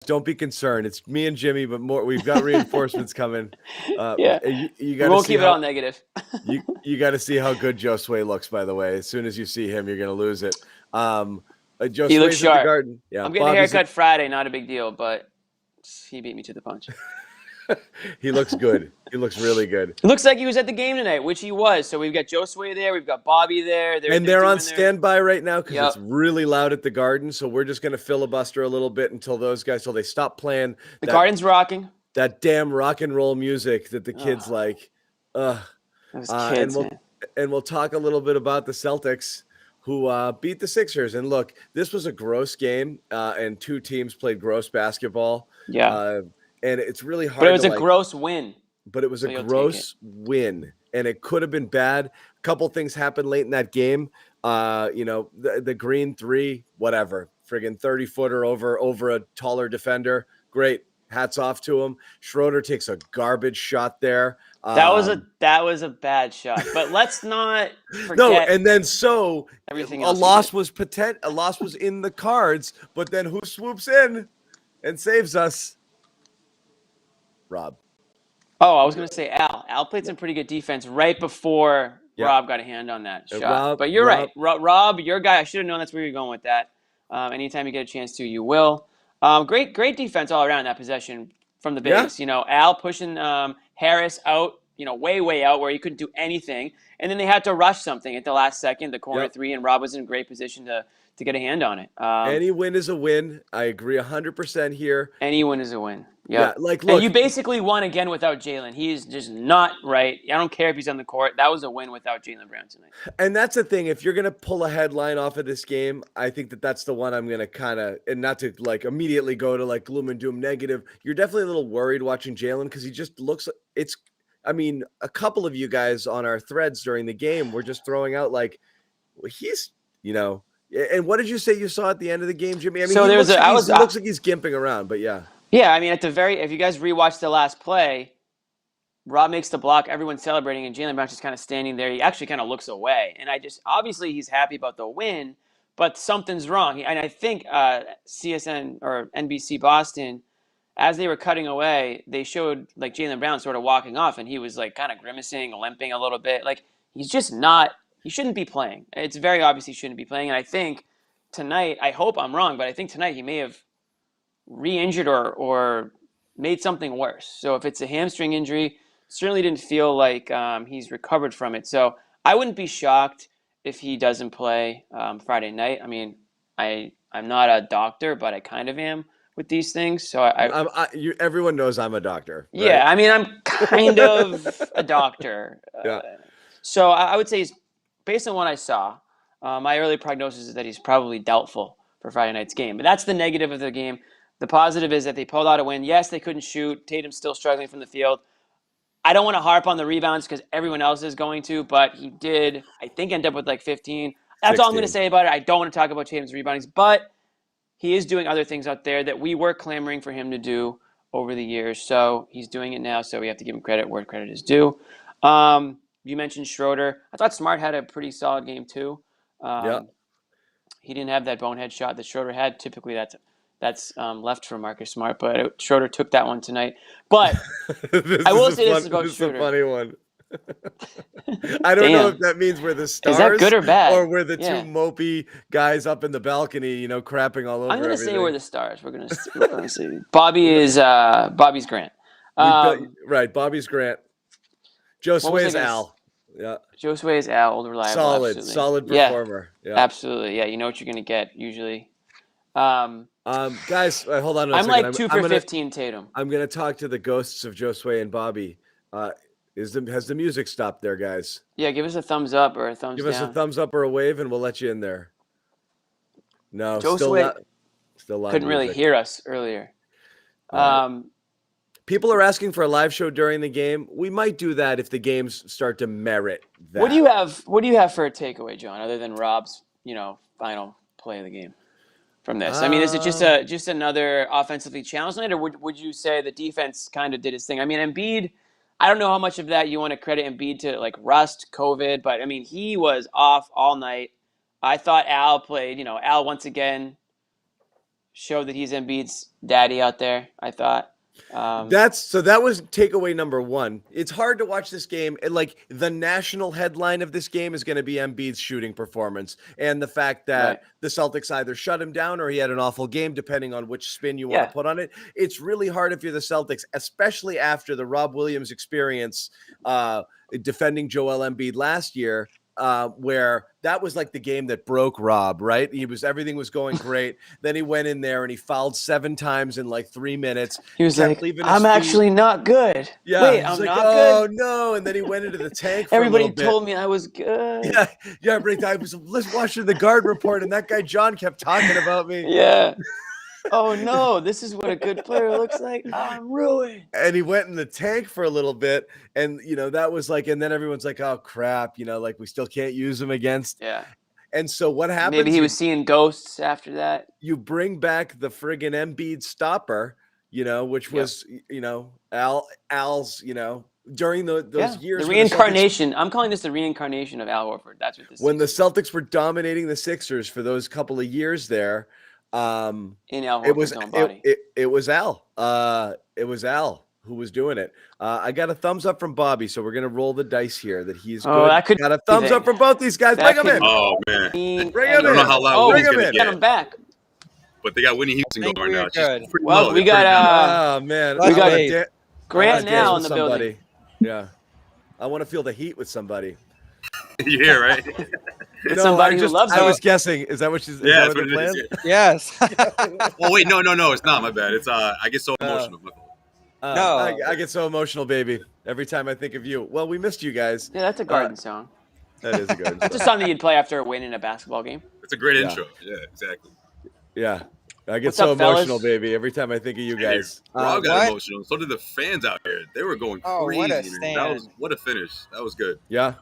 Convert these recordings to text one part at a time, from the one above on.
don't be concerned. It's me and Jimmy, but more. We've got reinforcements coming. Yeah, you we got to won't see keep it all negative. you got to see how good Josue looks. By the way, as soon as you see him, you're gonna lose it. He looks Josue's at the sharp. Garden. Yeah, I'm getting a haircut Friday. Not a big deal, but he beat me to the punch. He looks good. He looks really good. It looks like he was at the game tonight, which he was. So we've got Josue there. We've got Bobby there. They're on standby right now because Yep. it's really loud at the Garden. So we're just going to filibuster a little bit until those guys, till they stop playing. The Garden's rocking. That damn rock and roll music that the kids like. Those kids, and we'll talk a little bit about the Celtics who beat the Sixers. And look, this was a gross game, and two teams played gross basketball. Yeah. And it's really hard. But it was a gross win. But it was a gross win, and it could have been bad. A couple things happened late in that game. The green three, whatever, friggin' 30-footer over a taller defender. Great, hats off to him. Schroeder takes a garbage shot there. That was a bad shot. But let's not forget. No, and then everything a else loss was in the cards. But then who swoops in and saves us? Rob. Oh, I was going to say Al. Al played some pretty good defense right before Rob got a hand on that shot. But you're right. Rob, your guy, I should have known that's where you're going with that. Anytime you get a chance to, you will. Great defense all around that possession from the base. Yeah. Al pushing Harris out, way out where he couldn't do anything. And then they had to rush something at the last second, the corner three, and Rob was in great position to get a hand on it. Any win is a win. I agree 100% here. Any win is a win. Yeah, look, and you basically won again without Jaylen. He's just not right. I don't care if he's on the court. That was a win without Jaylen Brown tonight. And that's the thing. If you're going to pull a headline off of this game, I think that's the one I'm going to kind of, and not to immediately go to gloom and doom negative. You're definitely a little worried watching Jaylen because he just looks, a couple of you guys on our threads during the game were just throwing out he's, and what did you say you saw at the end of the game, Jimmy? I mean, so he looks like he's gimping around, but yeah. Yeah, I mean, if you guys rewatch the last play, Rob makes the block, everyone's celebrating, and Jaylen Brown's just kind of standing there. He actually kind of looks away. And obviously he's happy about the win, but something's wrong. And I think CSN or NBC Boston, as they were cutting away, they showed Jaylen Brown sort of walking off, and he was kind of grimacing, limping a little bit. He's just not, he shouldn't be playing. It's very obvious he shouldn't be playing. And I think tonight, I hope I'm wrong, but I think tonight he may have re-injured or made something worse. So if it's a hamstring injury, certainly didn't feel like he's recovered from it. So I wouldn't be shocked if he doesn't play Friday night. I mean, I'm not a doctor, but I kind of am with these things. So everyone knows I'm a doctor. Right? Yeah, I mean, I'm kind of a doctor. Yeah. So I would say, based on what I saw, my early prognosis is that he's probably doubtful for Friday night's game. But that's the negative of the game. The positive is that they pulled out a win. Yes, they couldn't shoot. Tatum's still struggling from the field. I don't want to harp on the rebounds because everyone else is going to, but he did, I think, end up with 15. That's 16. all I'm going to say about it. I don't want to talk about Tatum's reboundings, but he is doing other things out there that we were clamoring for him to do over the years. So he's doing it now, so we have to give him credit where credit is due. You mentioned Schroeder. I thought Smart had a pretty solid game too. He didn't have that bonehead shot that Schroeder had. Typically, that's left for Marcus Smart, but Schroeder took that one tonight. But I will say this about Schroeder. This is a funny one. I don't know if that means we're the stars. Is that good or bad? Or we're the two mopey guys up in the balcony, crapping all over. I'm going to say we're the stars. We're going to say Bobby's Grant. Right, Bobby's Grant. Josue is Al. Yeah. Josue is Al, old reliable. Solid performer. Yeah, absolutely. Yeah, you know what you're going to get usually. Guys, hold on a second. I'm 2 for 15 Tatum. I'm going to talk to the ghosts of Josue and Bobby. Has the music stopped there, guys? Yeah, give us a thumbs up or a thumbs down. Give us a thumbs up or a wave, and we'll let you in there. No, Josue still live. Couldn't really hear us earlier. People are asking for a live show during the game. We might do that if the games start to merit that. What do you have for a takeaway, John, other than Rob's, final play of the game from this? I mean, is it just another offensively challenged night, or would you say the defense kind of did its thing? I mean, Embiid, I don't know how much of that you want to credit Embiid to rust, COVID, but I mean, he was off all night. I thought Al played, Al once again showed that he's Embiid's daddy out there, I thought. That was takeaway number one. It's hard to watch this game, and like the national headline of this game is going to be Embiid's shooting performance and the fact that Right. the Celtics either shut him down or he had an awful game, depending on which spin you want Yeah. to put on it. It's really hard if you're the Celtics, especially after the Rob Williams experience defending Joel Embiid last year. Where that was like the game that broke Rob, right? Everything was going great. Then he went in there and he fouled 7 times in like 3 minutes. He was kept like, leaving his I'm feet. actually not good. Yeah, Wait, he's I'm like, not oh good? no. And then he went into the tank for Everybody a little bit. told me I was good. Yeah, but I was watching the Guard Report, and that guy John kept talking about me. Yeah. Oh no, this is what a good player looks like. I'm ruined. And he went in the tank for a little bit, and that was like, and then everyone's like, oh crap, like we still can't use him against. Yeah. And so what happens? Maybe he was seeing ghosts after that. You bring back the friggin' Embiid stopper, which was, Al's, during those years. The reincarnation. I'm calling this the reincarnation of Al Horford. That's what this is. When the Celtics were dominating the Sixers for those couple of years there, in Al Horford's own body. It was Al. It was Al who was doing it. I got a thumbs up from Bobby, so we're gonna roll the dice here that he's good. That could got a thumbs up from both these guys. That Bring them in. Oh man, Bring I him don't know in. how loud Winnie's bring him gonna in. Get get, him back. but they got Winnie Houston think going we're right now. good. She's pretty Well, low. we They're got, Oh man, Let's I wanna wait. da- Grant I wanna dance now with in the building. somebody. Yeah, I want to feel the heat with somebody. pretty- yeah, right. With somebody who loves I it. was guessing. Is that what she's? Yeah, is that's that what the it plan? is. Yeah. Yes. Oh wait, no, it's not. My bad. It's I get so emotional. No. I get so emotional, baby, every time I think of you. Well, we missed you guys. Yeah, that's a garden song. That is a good. That's a song that you'd play after a win in a basketball game. It's a great Yeah. intro. Yeah, exactly. Yeah, I get What's so up, fellas? emotional, baby, every time I think of you Hey, guys. Rob got what? emotional. So did the fans out here. They were going Oh, crazy. what a man. stand. That was what a finish. That was good. Yeah,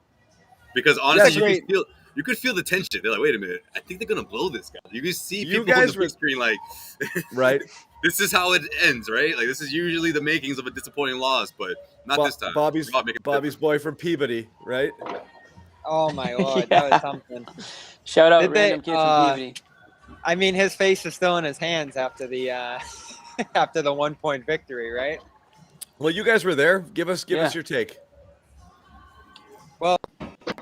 Because honestly, Yeah, you could feel the tension. They're like, wait a minute, I think they're gonna blow this guy. You can see You people on guys the were- big screen like, right. this is how it ends, right? Like this is usually the makings of a disappointing loss, but not this time. Bobby's Rob making a Bobby's boy from Peabody, right? Oh my lord, Yeah. that was something. Shout out Did they, random kid from Peabody. I mean, his face is still in his hands after the after the 1-point victory, right? Well, you guys were there. Give us Yeah. your take.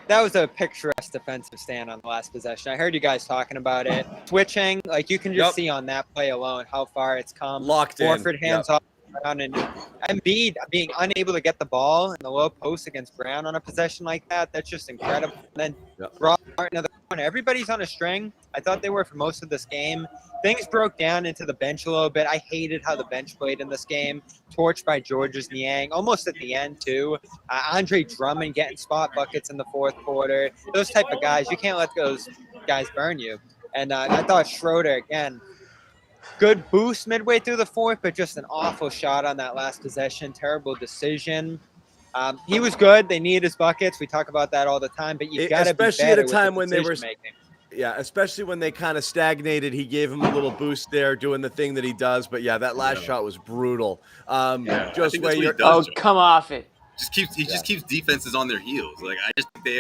That was a picturesque defensive stand on the last possession. I heard you guys talking about it. Switching, like you can just Yep. see on that play alone how far it's come. Locked in. Horford hands off Brown, and Embiid being unable to get the ball in the low post against Brown on a possession like that's just incredible. And then Yep. Brown another corner. Everybody's on a string. I thought they were for most of this game. Things broke down into the bench a little bit. I hated how the bench played in this game. Torched by Georges Niang, almost at the end too. Andre Drummond getting spot buckets in the fourth quarter. Those type of guys, you can't let those guys burn you. And I thought Schroeder, again, good boost midway through the fourth, but just an awful shot on that last possession. Terrible decision. He was good. They needed his buckets. We talk about that all the time, but you got to be especially better at a time with when the they were decision-making. Yeah, especially when they kind of stagnated. He gave him a little boost there, doing the thing that he does. But yeah, that last shot was brutal. I Just think where that's what he you're. does. Oh, come off it. Just keeps defenses on their heels. Like I just think they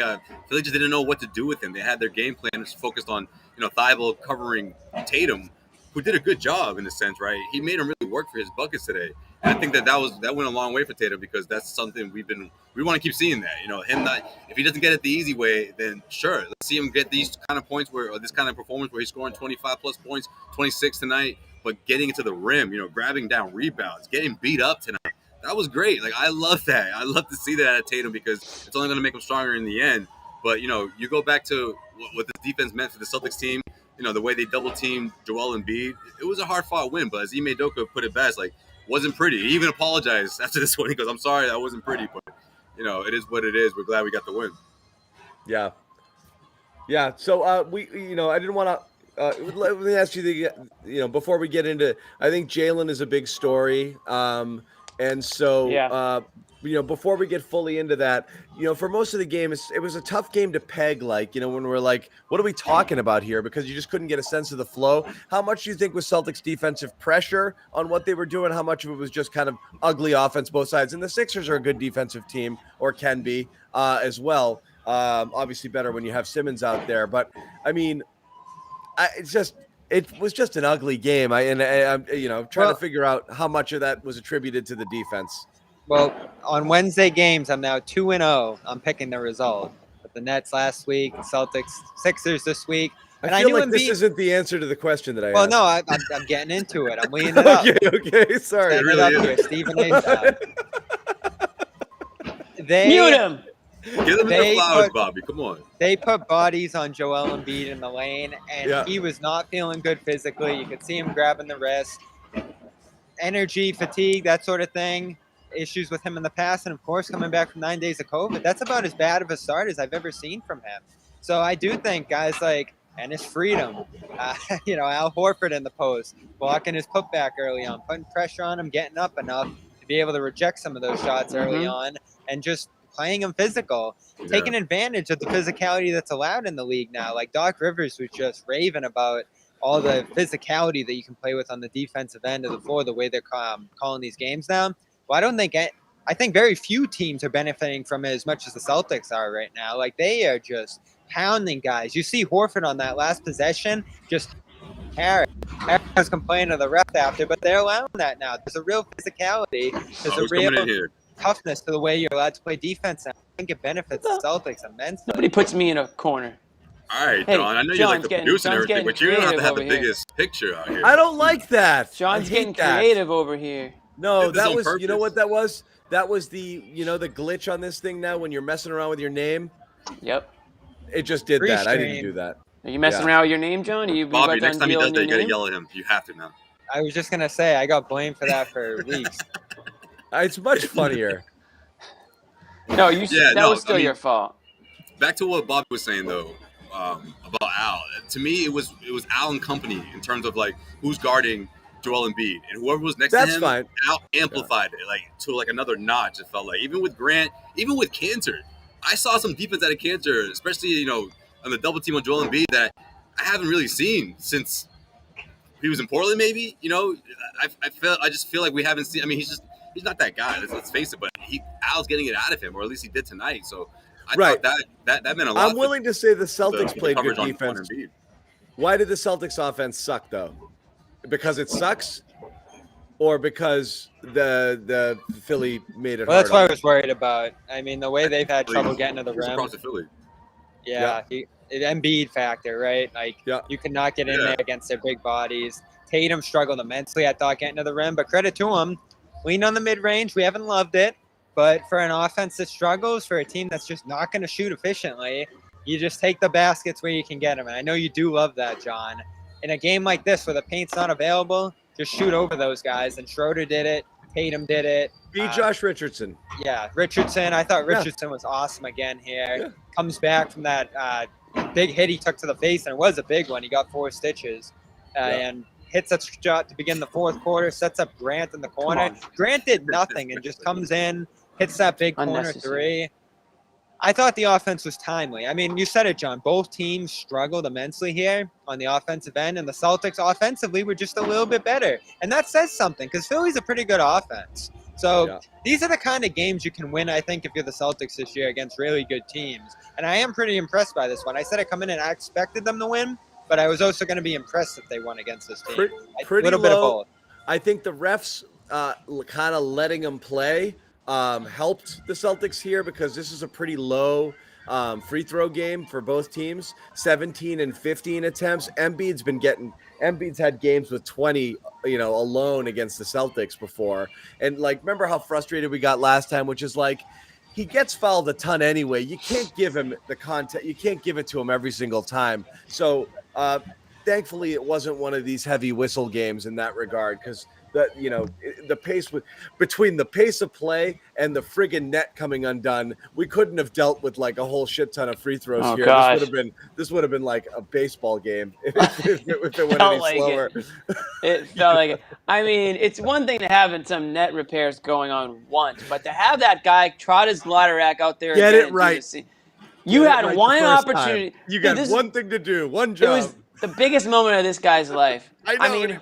Philly just didn't know what to do with him. They had their game plan just focused on Thibault covering Tatum, who did a good job in a sense, right? He made him really work for his buckets today, and I think that went a long way for Tatum because that's something we want to keep seeing that. Him not, if he doesn't get it the easy way, then sure, let's see him get these kind of points or this kind of performance where he's scoring 25 plus points, 26 tonight, but getting it to the rim, grabbing down rebounds, getting beat up tonight. That was great. Like I love that. I love to see that at Tatum because it's only going to make him stronger in the end. But you go back to what this defense meant for the Celtics team. The way they double teamed Joel Embiid, it was a hard fought win. But as Ime Udoka put it best, like wasn't pretty. He even apologized after this one. He goes, "I'm sorry, that wasn't pretty, but it is what it is. We're glad we got the win." Yeah. Yeah. So I didn't want to. Let me ask you before we get into. I think Jaylen is a big story. And so Yeah. before we get fully into that, for most of the game, it was a tough game to peg. Like, when we're like, what are we talking about here? Because you just couldn't get a sense of the flow. How much do you think was Celtics defensive pressure on what they were doing? How much of it was just kind of ugly offense, both sides? And the Sixers are a good defensive team, or can be as well. Obviously better when you have Simmons out there. But I mean, it's just It was just an ugly game. I'm trying to figure out how much of that was attributed to the defense. Well, on Wednesday games, I'm now 2-0. I'm picking the result. But the Nets last week, Celtics, Sixers this week. And I feel knew like this Embiid. isn't the answer to the question that I Well, asked. no, I'm getting into it. I'm leading it up. Okay, sorry. Setting it up here. Stephen A. Mute him. Give them their flowers, Bobby. Come on. They put bodies on Joel Embiid in the lane, and he was not feeling good physically. You could see him grabbing the wrist. Energy, fatigue, that sort of thing. Issues with him in the past, and of course, coming back from 9 days of COVID. That's about as bad of a start as I've ever seen from him. So I do think guys like Enes Freedom, Al Horford in the post, blocking his putback early on, putting pressure on him, getting up enough to be able to reject some of those shots early on, and just playing him physical, taking advantage of the physicality that's allowed in the league now. Like Doc Rivers was just raving about all the physicality that you can play with on the defensive end of the floor, the way they're calling these games now. Well, I think very few teams are benefiting from it as much as the Celtics are right now. Like, they are just pounding guys. You see Horford on that last possession, just Harris was complaining to the ref after, but they're allowing that now. There's a real physicality. There's a real toughness to the way you're allowed to play defense now. I think it benefits the Celtics immensely. Nobody puts me in a corner. All right, John. I know you're like the producer and everything, but you don't have to have the biggest picture out here. I don't like that. John's getting creative over here. No, that was, you know what that was? That was the glitch on this thing now when you're messing around with your name. Yep. It just did that. I didn't do that. Are you messing around with your name, John? Bobby, next time he does that, you got to yell at him. You have to now. I was just going to say, I got blamed for that for weeks. It's much funnier. No, that was still your fault. Back to what Bobby was saying, though, about Al. To me, it was Al and company in terms of, like, who's guarding Joel Embiid, and whoever was next to him, fine. Al amplified it, like, to like another notch. It felt like even with Grant, even with Cantor, I saw some defense out of Cantor, especially on the double team on Joel Embiid that I haven't really seen since he was in Portland. Maybe I just feel like we haven't seen. I mean, he's not that guy. Let's face it. But Al's getting it out of him, or at least he did tonight. So I thought that meant a lot. I'm willing to say the Celtics played good defense. On Embiid. Why did the Celtics offense suck though? Because it sucks, or because the Philly made it? Well, that's what I was worried about. I mean, the way they've had trouble getting to the rim. Across the Philly. Yeah, Embiid factor, right? Like, you cannot get in there against their big bodies. Tatum struggled immensely, I thought, getting to the rim, but credit to him. Lean on the mid-range. We haven't loved it, but for an offense that struggles, for a team that's just not going to shoot efficiently, you just take the baskets where you can get them. And I know you do love that, John. In a game like this where the paint's not available, just shoot over those guys. And Schroeder did it. Tatum did it. Be Josh Richardson. Yeah, Richardson. I thought Richardson was awesome again here. Yeah. Comes back from that big hit he took to the face, and it was a big one. He got 4 stitches and hits a shot to begin the fourth quarter, sets up Grant in the corner. Grant did nothing and just comes in, hits that big corner 3. I thought the offense was timely. I mean, you said it, John. Both teams struggled immensely here on the offensive end, and the Celtics offensively were just a little bit better. And that says something because Philly's a pretty good offense. So these are the kind of games you can win, I think, if you're the Celtics this year against really good teams. And I am pretty impressed by this one. I said I come in and I expected them to win, but I was also going to be impressed if they won against this team. Pretty little bit of both. I think the refs kind of letting them play helped the Celtics here because this is a pretty low free throw game for both teams. 17 and 15 attempts. Embiid's had games with 20, alone against the Celtics before. And remember how frustrated we got last time, which is he gets fouled a ton anyway. You can't give him the content. You can't give it to him every single time. So thankfully it wasn't one of these heavy whistle games in that regard because the pace between the pace of play and the friggin' net coming undone, we couldn't have dealt with a whole shit ton of free throws here. Gosh. This would have been like a baseball game if it went any slower. It felt like it. I mean, it's one thing to having some net repairs going on once, but to have that guy trot his ladder rack out there, get it right. You had one opportunity. Time. You got one thing to do, one job. It was the biggest moment of this guy's life. I know. mean,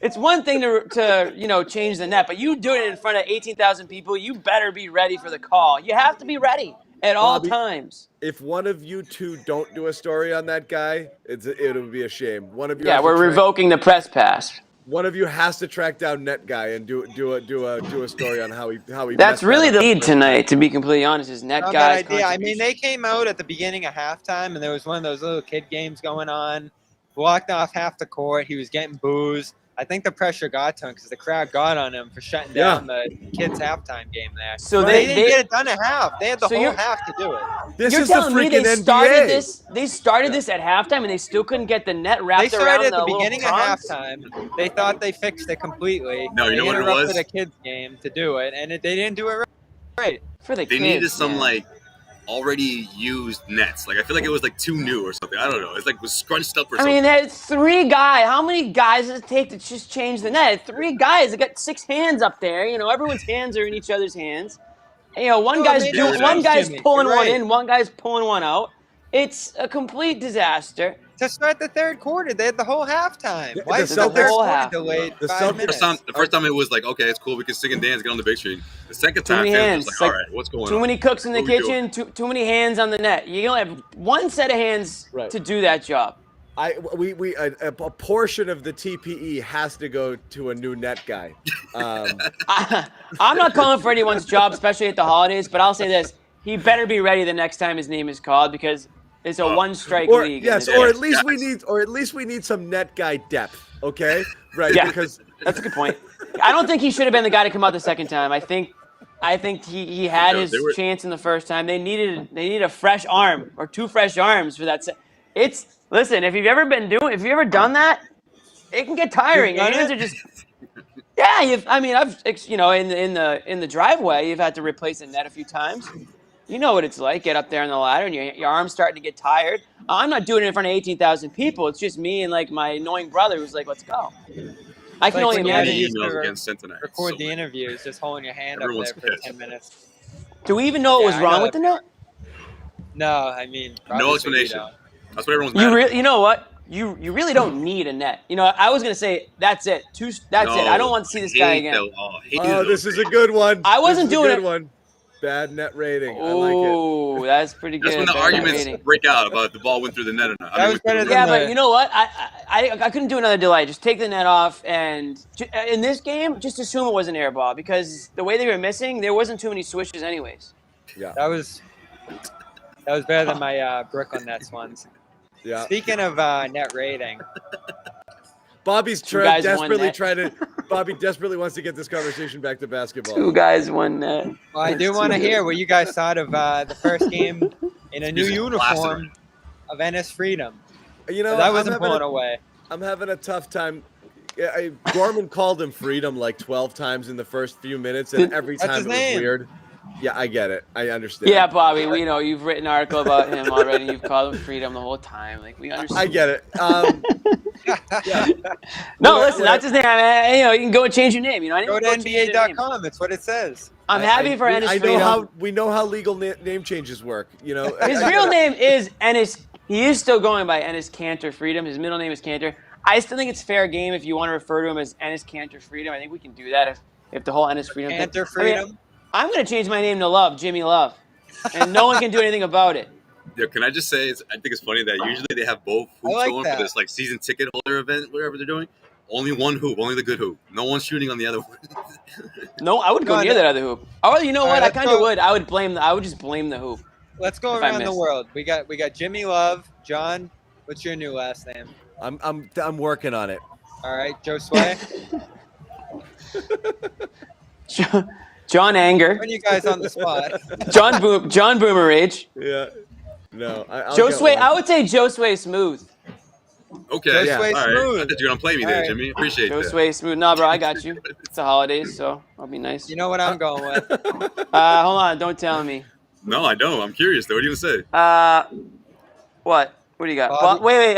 it's one thing to change the net, but you do it in front of 18,000 people. You better be ready for the call. You have to be ready. at all Bobby, times. If one of you two don't do a story on that guy, it'll be a shame. One of you, Yeah, has to we're revoking the press pass. One of you has to track down Net Guy and do a story on how he That's messed really that the up lead first time. tonight, to be completely honest, is Net Not a Guy's bad idea. I mean, contribution. they came out at the beginning of halftime, and there was one of those little kid games going on. Blocked off half the court. He was getting boos. I think the pressure got to him because the crowd got on him for shutting down the kids' halftime game there. So But they didn't get it done at half. They had the So whole you're- half to do it. This You're is the telling me freaking they NBA. started this? They started this at halftime, and they still couldn't get the net They wrapped around started at the the little beginning of prongs? halftime. They thought they fixed it completely. No, you they know what it interrupted was? a kids' game to do it, and they didn't do it right. For the They kids, needed some man. like already used nets. Like I feel like it was like too new or something. I don't know. It's like was scrunched up or I something. mean, there's 3 guys. How many guys does it take to just change the net? 3 guys. They got 6 hands up there. You know, everyone's hands are in each other's hands. You know, one No, guy's it made no one sense, guy's Jimmy. pulling You're one right. in, one guy's pulling one out. It's a complete disaster. To start the third quarter, they had the whole halftime. The Why is the Celtics- third whole quarter half. delayed The 5 Celtics- minutes? The first time it was like, okay, it's cool. We can sing and dance, get on the big screen. The second Too time, many fans hands. was It's like, like all right, what's going on? Too many cooks in the What are we doing? kitchen. Too many hands on the net. You only have one set of hands Right. to do that job. A portion of the TPE has to go to a new Net Guy. I'm not calling for anyone's job, especially at the holidays. But I'll say this: he better be ready the next time his name is called, because it's a one-strike or league. yes, in or this at league. least we need some Net Guy depth. Okay, right? Yeah. Because That's a good point. I don't think he should have been the guy to come out the second time. I think he had Yeah, his they were- chance in the first time. They needed a fresh arm or 2 fresh arms for that. Listen, if you've ever done that, it can get tiring. Your You've done hands it? are just. Yeah, I've in the driveway, you've had to replace a net a few times. You know what it's like. Get up there on the ladder, and your arm's starting to get tired. I'm not doing it in front of 18,000 people. It's just me and like my annoying brother who's like, "Let's go." I can Like only when you So had to many imagine. use emails to against Cincinnati. record So the many. interviews, just holding your hand Everyone's up there for pissed. 10 minutes. Do we even know what was Yeah, I wrong know with the net? No, I mean, No obviously we explanation. don't. That's what everyone's mad about. You know what? You really don't need a net. You know, I was gonna say that's it. That's it. I don't want to see this guy again. oh, this is a good one. I wasn't This is a doing good it. one. Bad net rating. I like it. Oh, that's pretty good. That's when the Bad arguments rating. break out about if the ball went through the net or not. That was better than Yeah, the- but you know what? I couldn't do another delay. Just take the net off, and in this game, just assume it was an air ball, because the way they were missing, there wasn't too many swishes anyways. Yeah, That was better than my Brooklyn Nets ones. yeah. Speaking of net rating, Bobby's Two guys, one desperately net. trying to. Bobby desperately wants to get this conversation back to basketball. 2 guys, 1 net. well, I do want to hear what you guys thought of the first game in a new Music uniform of Enes Freedom. You know, That wasn't blown away. I'm having a tough time. Yeah, Gorman called him Freedom like 12 times in the first few minutes, and every That's time his it was name. weird. Yeah, I get it. I understand. Yeah, Bobby, you've written an article about him already. You've called him Freedom the whole time. Like, we understand. I get it. Yeah. No, What- listen, what- that's his name. I mean, you can go and change your name. You know, I Go didn't to change their name. NBA.com. That's what it says. I'm happy for Enes Freedom. We know how legal name changes work. You know, His real name is Enes. He is still going by Enes Cantor Freedom. His middle name is Cantor. I still think it's fair game if you want to refer to him as Enes Cantor Freedom. I think we can do that if the whole Enes Freedom thing. Cantor Freedom. I mean, I'm going to change my name to Love, Jimmy Love. And no one can do anything about it. Yeah, can I just say, I think it's funny that usually they have both hoops like going that. for this like season ticket holder event, whatever they're doing. Only one hoop, only the good hoop. No one's shooting on the other one. No, I would go No, near no. that other hoop. Oh, you know All what? right, I let's kind of go. would. I would just blame the hoop. Let's go If I around the missed. world. We got Jimmy Love. John, what's your new last name? I'm working on it. All right, Joe Sway. John Anger. When you guys on the spot? John Boomer Rage. Yeah. No. I'll Joe get Sway. one. I would say Joe Sway Smooth. Okay, Joe Yeah. Sway all right. Smooth. I thought you were gonna play me there, All right. Jimmy. Appreciate Joe that. Sway Smooth. No, bro, I got you. It's the holidays, so I'll be nice. You know what I'm going with? Hold on. Don't tell me. No, I don't. I'm curious though. What are you gonna say? What? What do you got? Bobby? Wait.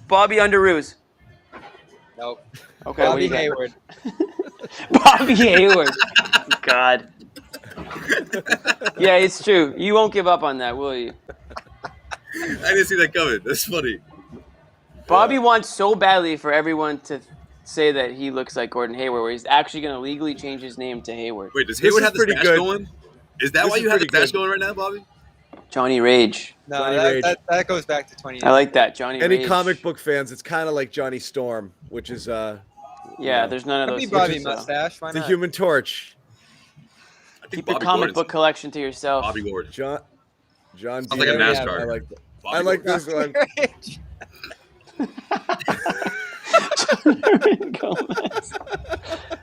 Bobby Underoos. Nope. Okay. what do Bobby you got? Hayward. Bobby Hayward. God. Yeah, it's true. You won't give up on that, will you? I didn't see that coming. That's funny. Bobby wants so badly for everyone to say that he looks like Gordon Hayward, where he's actually going to legally change his name to Hayward. Wait, does This Hayward is have the pretty stash good. going? Is that This why is you have the pretty stash good. going right now, Bobby? Johnny Rage. No, Johnny Rage. that goes back to 20. I like that, Johnny Any Rage. comic book fans, it's kind of like Johnny Storm, which is Yeah, know, there's none of Could those be Bobby here, so Mustache. Why the not? Human Torch. I think keep your Bobby comic Gordon's- book collection to yourself. Bobby Gordon. John Sounds like a Deere. NASCAR. I like that. Bobby I like Gordon. this one. Gomez.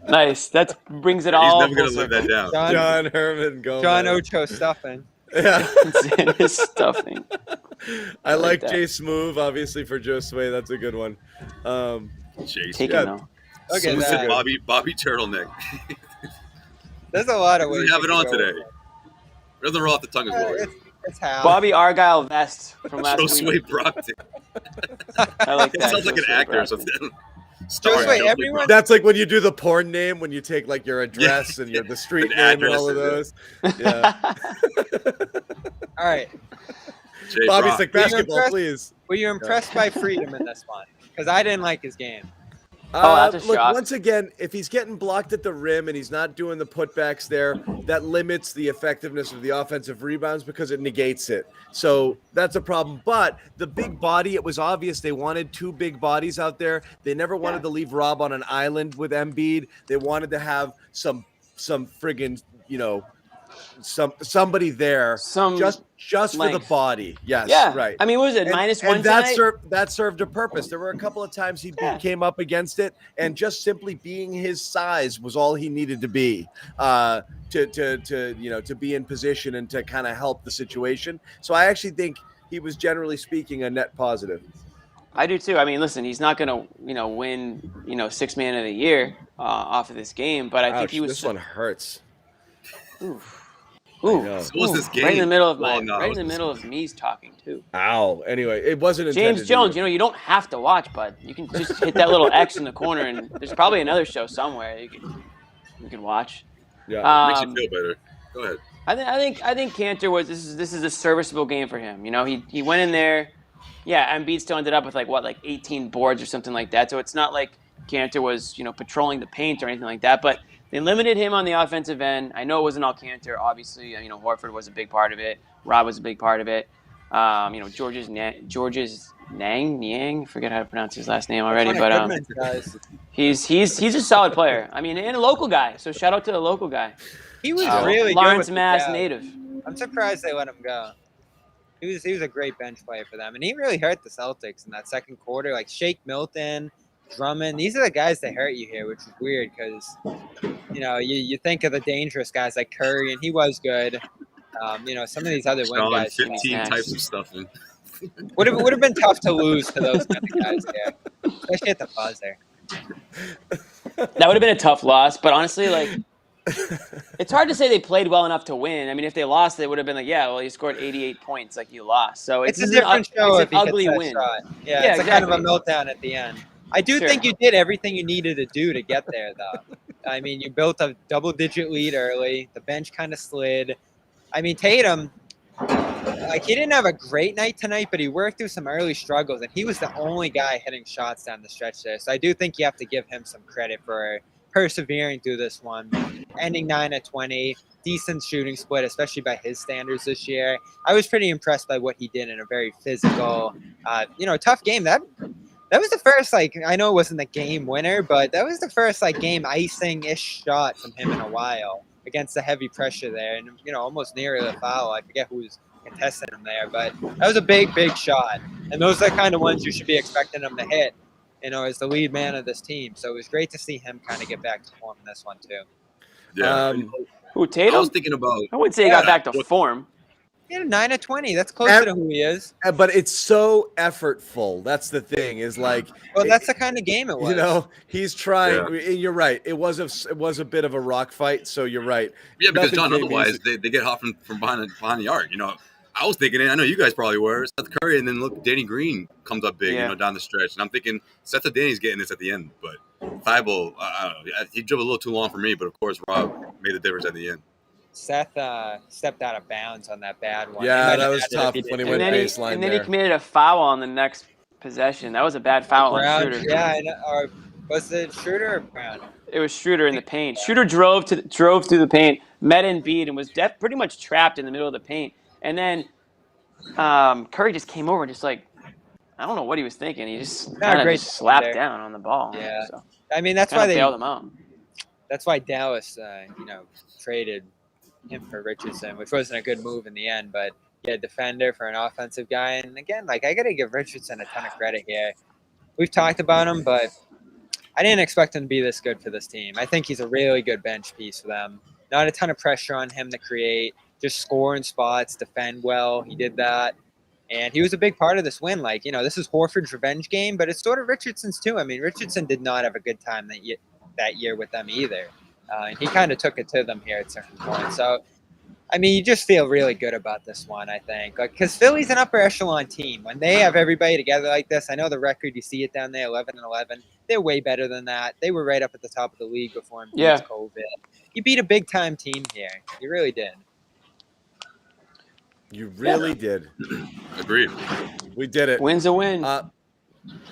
Nice. That brings it He's all never full gonna live that circle. down. John Herman Gomez. John Ocho stuffing. Yeah. His stuffing. I like that. Jay Smoove, obviously, for Joe Sway. That's a good one. Jason. Taken Yeah. though. Look at Smooth that. Bobby Turtleneck. There's a lot of We ways. have you it can on go today. with it. Doesn't roll off the tongue as well. It's how. Bobby Argyle vest from last Joe week. Sway Brockton. I like It that. sounds like an Joe actor or Sway something. Starring Sway, Joe Sway everyone- Brockton. That's like when you do the porn name, when you take like your address and your the street The name and all of address, those. Yeah. All right. Jay Bobby's Brock. like, Were you basketball, impressed? please. Were you impressed by Freedom in this one? Because I didn't like his game. That's a Look, shock. once again, if he's getting blocked at the rim and he's not doing the putbacks there, that limits the effectiveness of the offensive rebounds because it negates it. So that's a problem. But the big body, it was obvious they wanted two big bodies out there. They never wanted to leave Rob on an island with Embiid. They wanted to have some friggin', somebody there Some just for the length. body. Yes, Yeah. right. I mean, what was it? And- -1 and that tonight? served a purpose. There were a couple of times he Yeah. came up against it, and just simply being his size was all he needed to be to be in position and to kind of help the situation. So I actually think he was, generally speaking, a net positive. I do too. I mean, listen, he's not going to, win, sixth man of the year off of this game, but I think Ouch, he was. this one hurts. Oof. I Ooh. know. So what's this game? Right in the middle of Well, no, right in it's the this middle one. of me's talking too. Ow. Anyway, it wasn't intended. James Jones, either. you don't have to watch, bud. You can just hit that little X in the corner, and there's probably another show somewhere you can watch. Yeah. Makes you feel better. Go ahead. I think Cantor was this is a serviceable game for him. He went in there. Yeah, Embiid still ended up with like 18 boards or something like that. So it's not like Cantor was patrolling the paint or anything like that. But they limited him on the offensive end. I know it wasn't all Cantor. Obviously, Horford was a big part of it. Rob was a big part of it. George's Niang, forget how to pronounce his last name already, but guys. he's a solid player. I mean, and a local guy. So shout out to the local guy. He was really Lawrence, good with Mass the Jazz. native. I'm surprised they let him go. He was a great bench player for them, and he really hurt the Celtics in that second quarter. Like Shake Milton, Drummond, these are the guys that hurt you here, which is weird because you think of the dangerous guys like Curry, and he was good. Some of these other wing Sean, guys 15 Snacks. types of stuffing. would have been tough to lose to those kind of guys there, especially at the buzzer. That would have been a tough loss, but honestly, it's hard to say they played well enough to win. I mean, if they lost, they would have been like, yeah, well, you scored 88 points, like you lost. So It's a this is different show it's if an he ugly gets that win. shot. Yeah, Yeah, it's a kind of a exactly. meltdown at the end. I do Sure. think you did everything you needed to do to get there, though. I mean, you built a double-digit lead early. The bench kind of slid. I mean, Tatum, he didn't have a great night tonight, but he worked through some early struggles, and he was the only guy hitting shots down the stretch there. So I do think you have to give him some credit for persevering through this one, ending 9 of 20, decent shooting split, especially by his standards this year. I was pretty impressed by what he did in a very physical, tough game. That was the first, I know it wasn't the game winner, but that was the first, game icing-ish shot from him in a while against the heavy pressure there, and, almost near the foul. I forget who was contesting him there, but that was a big, big shot. And those are the kind of ones you should be expecting him to hit, as the lead man of this team. So it was great to see him kind of get back to form in this one, too. Yeah. Who, I Tatum? was thinking about I wouldn't say he got back to form. He had a 9 of 20. That's closer to who he is. But it's so effortful. That's the thing. Is like, Well, that's the kind of game it was. he's trying. You're right. It was a bit of a rock fight. So you're right. Yeah, because Nothing John, came otherwise easy. they get hot from behind the arc. I was thinking, I know you guys probably were, Seth Curry, and then look, Danny Green comes up big, Yeah. down the stretch. And I'm thinking, Seth and Danny's getting this at the end. But Thibault, I don't know, he dribbled a little too long for me, but of course, Rob made the difference at the end. Seth stepped out of bounds on that bad one. Yeah, He might that have was had it if tough he when he didn't. went And then, baseline he there. committed a foul on the next possession. That was a bad foul Brown, on Schroeder. yeah, or was it Schroeder or Brown? It was Schroeder in the paint. Schroeder drove through the paint, met Embiid, and was pretty much trapped in the middle of the paint. And then Curry just came over and just like, I don't know what he was thinking. He just Not a kind of great just slapped defender. down on the ball. Yeah. So I mean, that's kind why of bailed him out. That's why Dallas, traded him for Richardson, which wasn't a good move in the end. But yeah, defender for an offensive guy, and again, like I got to give Richardson a ton of credit here. We've talked about him, but I didn't expect him to be this good for this team. I think he's a really good bench piece for them. Not a ton of pressure on him to create, just score in spots, defend well. He did that. And he was a big part of this win. Like, this is Horford's revenge game, but it's sort of Richardson's too. I mean, Richardson did not have a good time that year with them either. And he kind of took it to them here at certain points. So, I mean, you just feel really good about this one, I think. Because Philly's an upper echelon team. When they have everybody together like this, I know the record, you see it down there, 11-11. They're way better than that. They were right up at the top of the league before Embiid's COVID. You beat a big-time team here. You really did. You really did. Agreed. We did it. Win's a win. Exactly.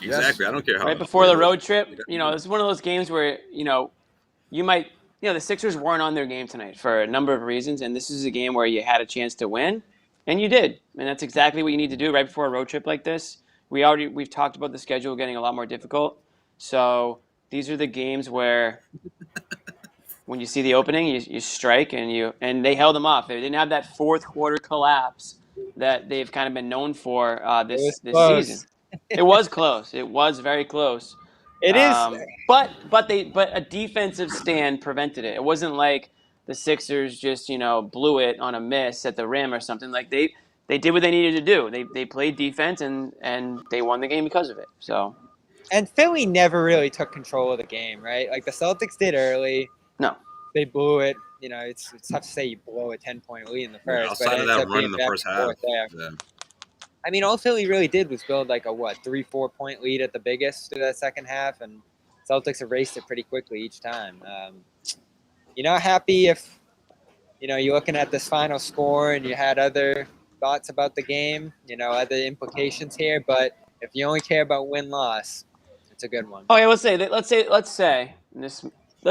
Yes. I don't care how. Right before the road trip, this is one of those games where, you might, the Sixers weren't on their game tonight for a number of reasons, and this is a game where you had a chance to win, and you did. And that's exactly what you need to do right before a road trip like this. We've talked about the schedule getting a lot more difficult. So these are the games where when you see the opening, you strike, and they held them off. They didn't have that fourth quarter collapse that they've kind of been known for this season. It was close. It was very close. It is. But a defensive stand prevented it. It wasn't like the Sixers just blew it on a miss at the rim or something. Like they did what they needed to do. They played defense and they won the game because of it. So. And Philly never really took control of the game, right? Like the Celtics did early. No. They blew it. It's tough to say you blow a 10-point lead in the first. Outside of that run in the first half. Yeah. I mean, all Philly really did was build like a 3-4 point lead at the biggest through that second half, and Celtics erased it pretty quickly each time. You're not happy if you're looking at this final score and you had other thoughts about the game, other implications here. But if you only care about win-loss, it's a good one. Oh yeah, let's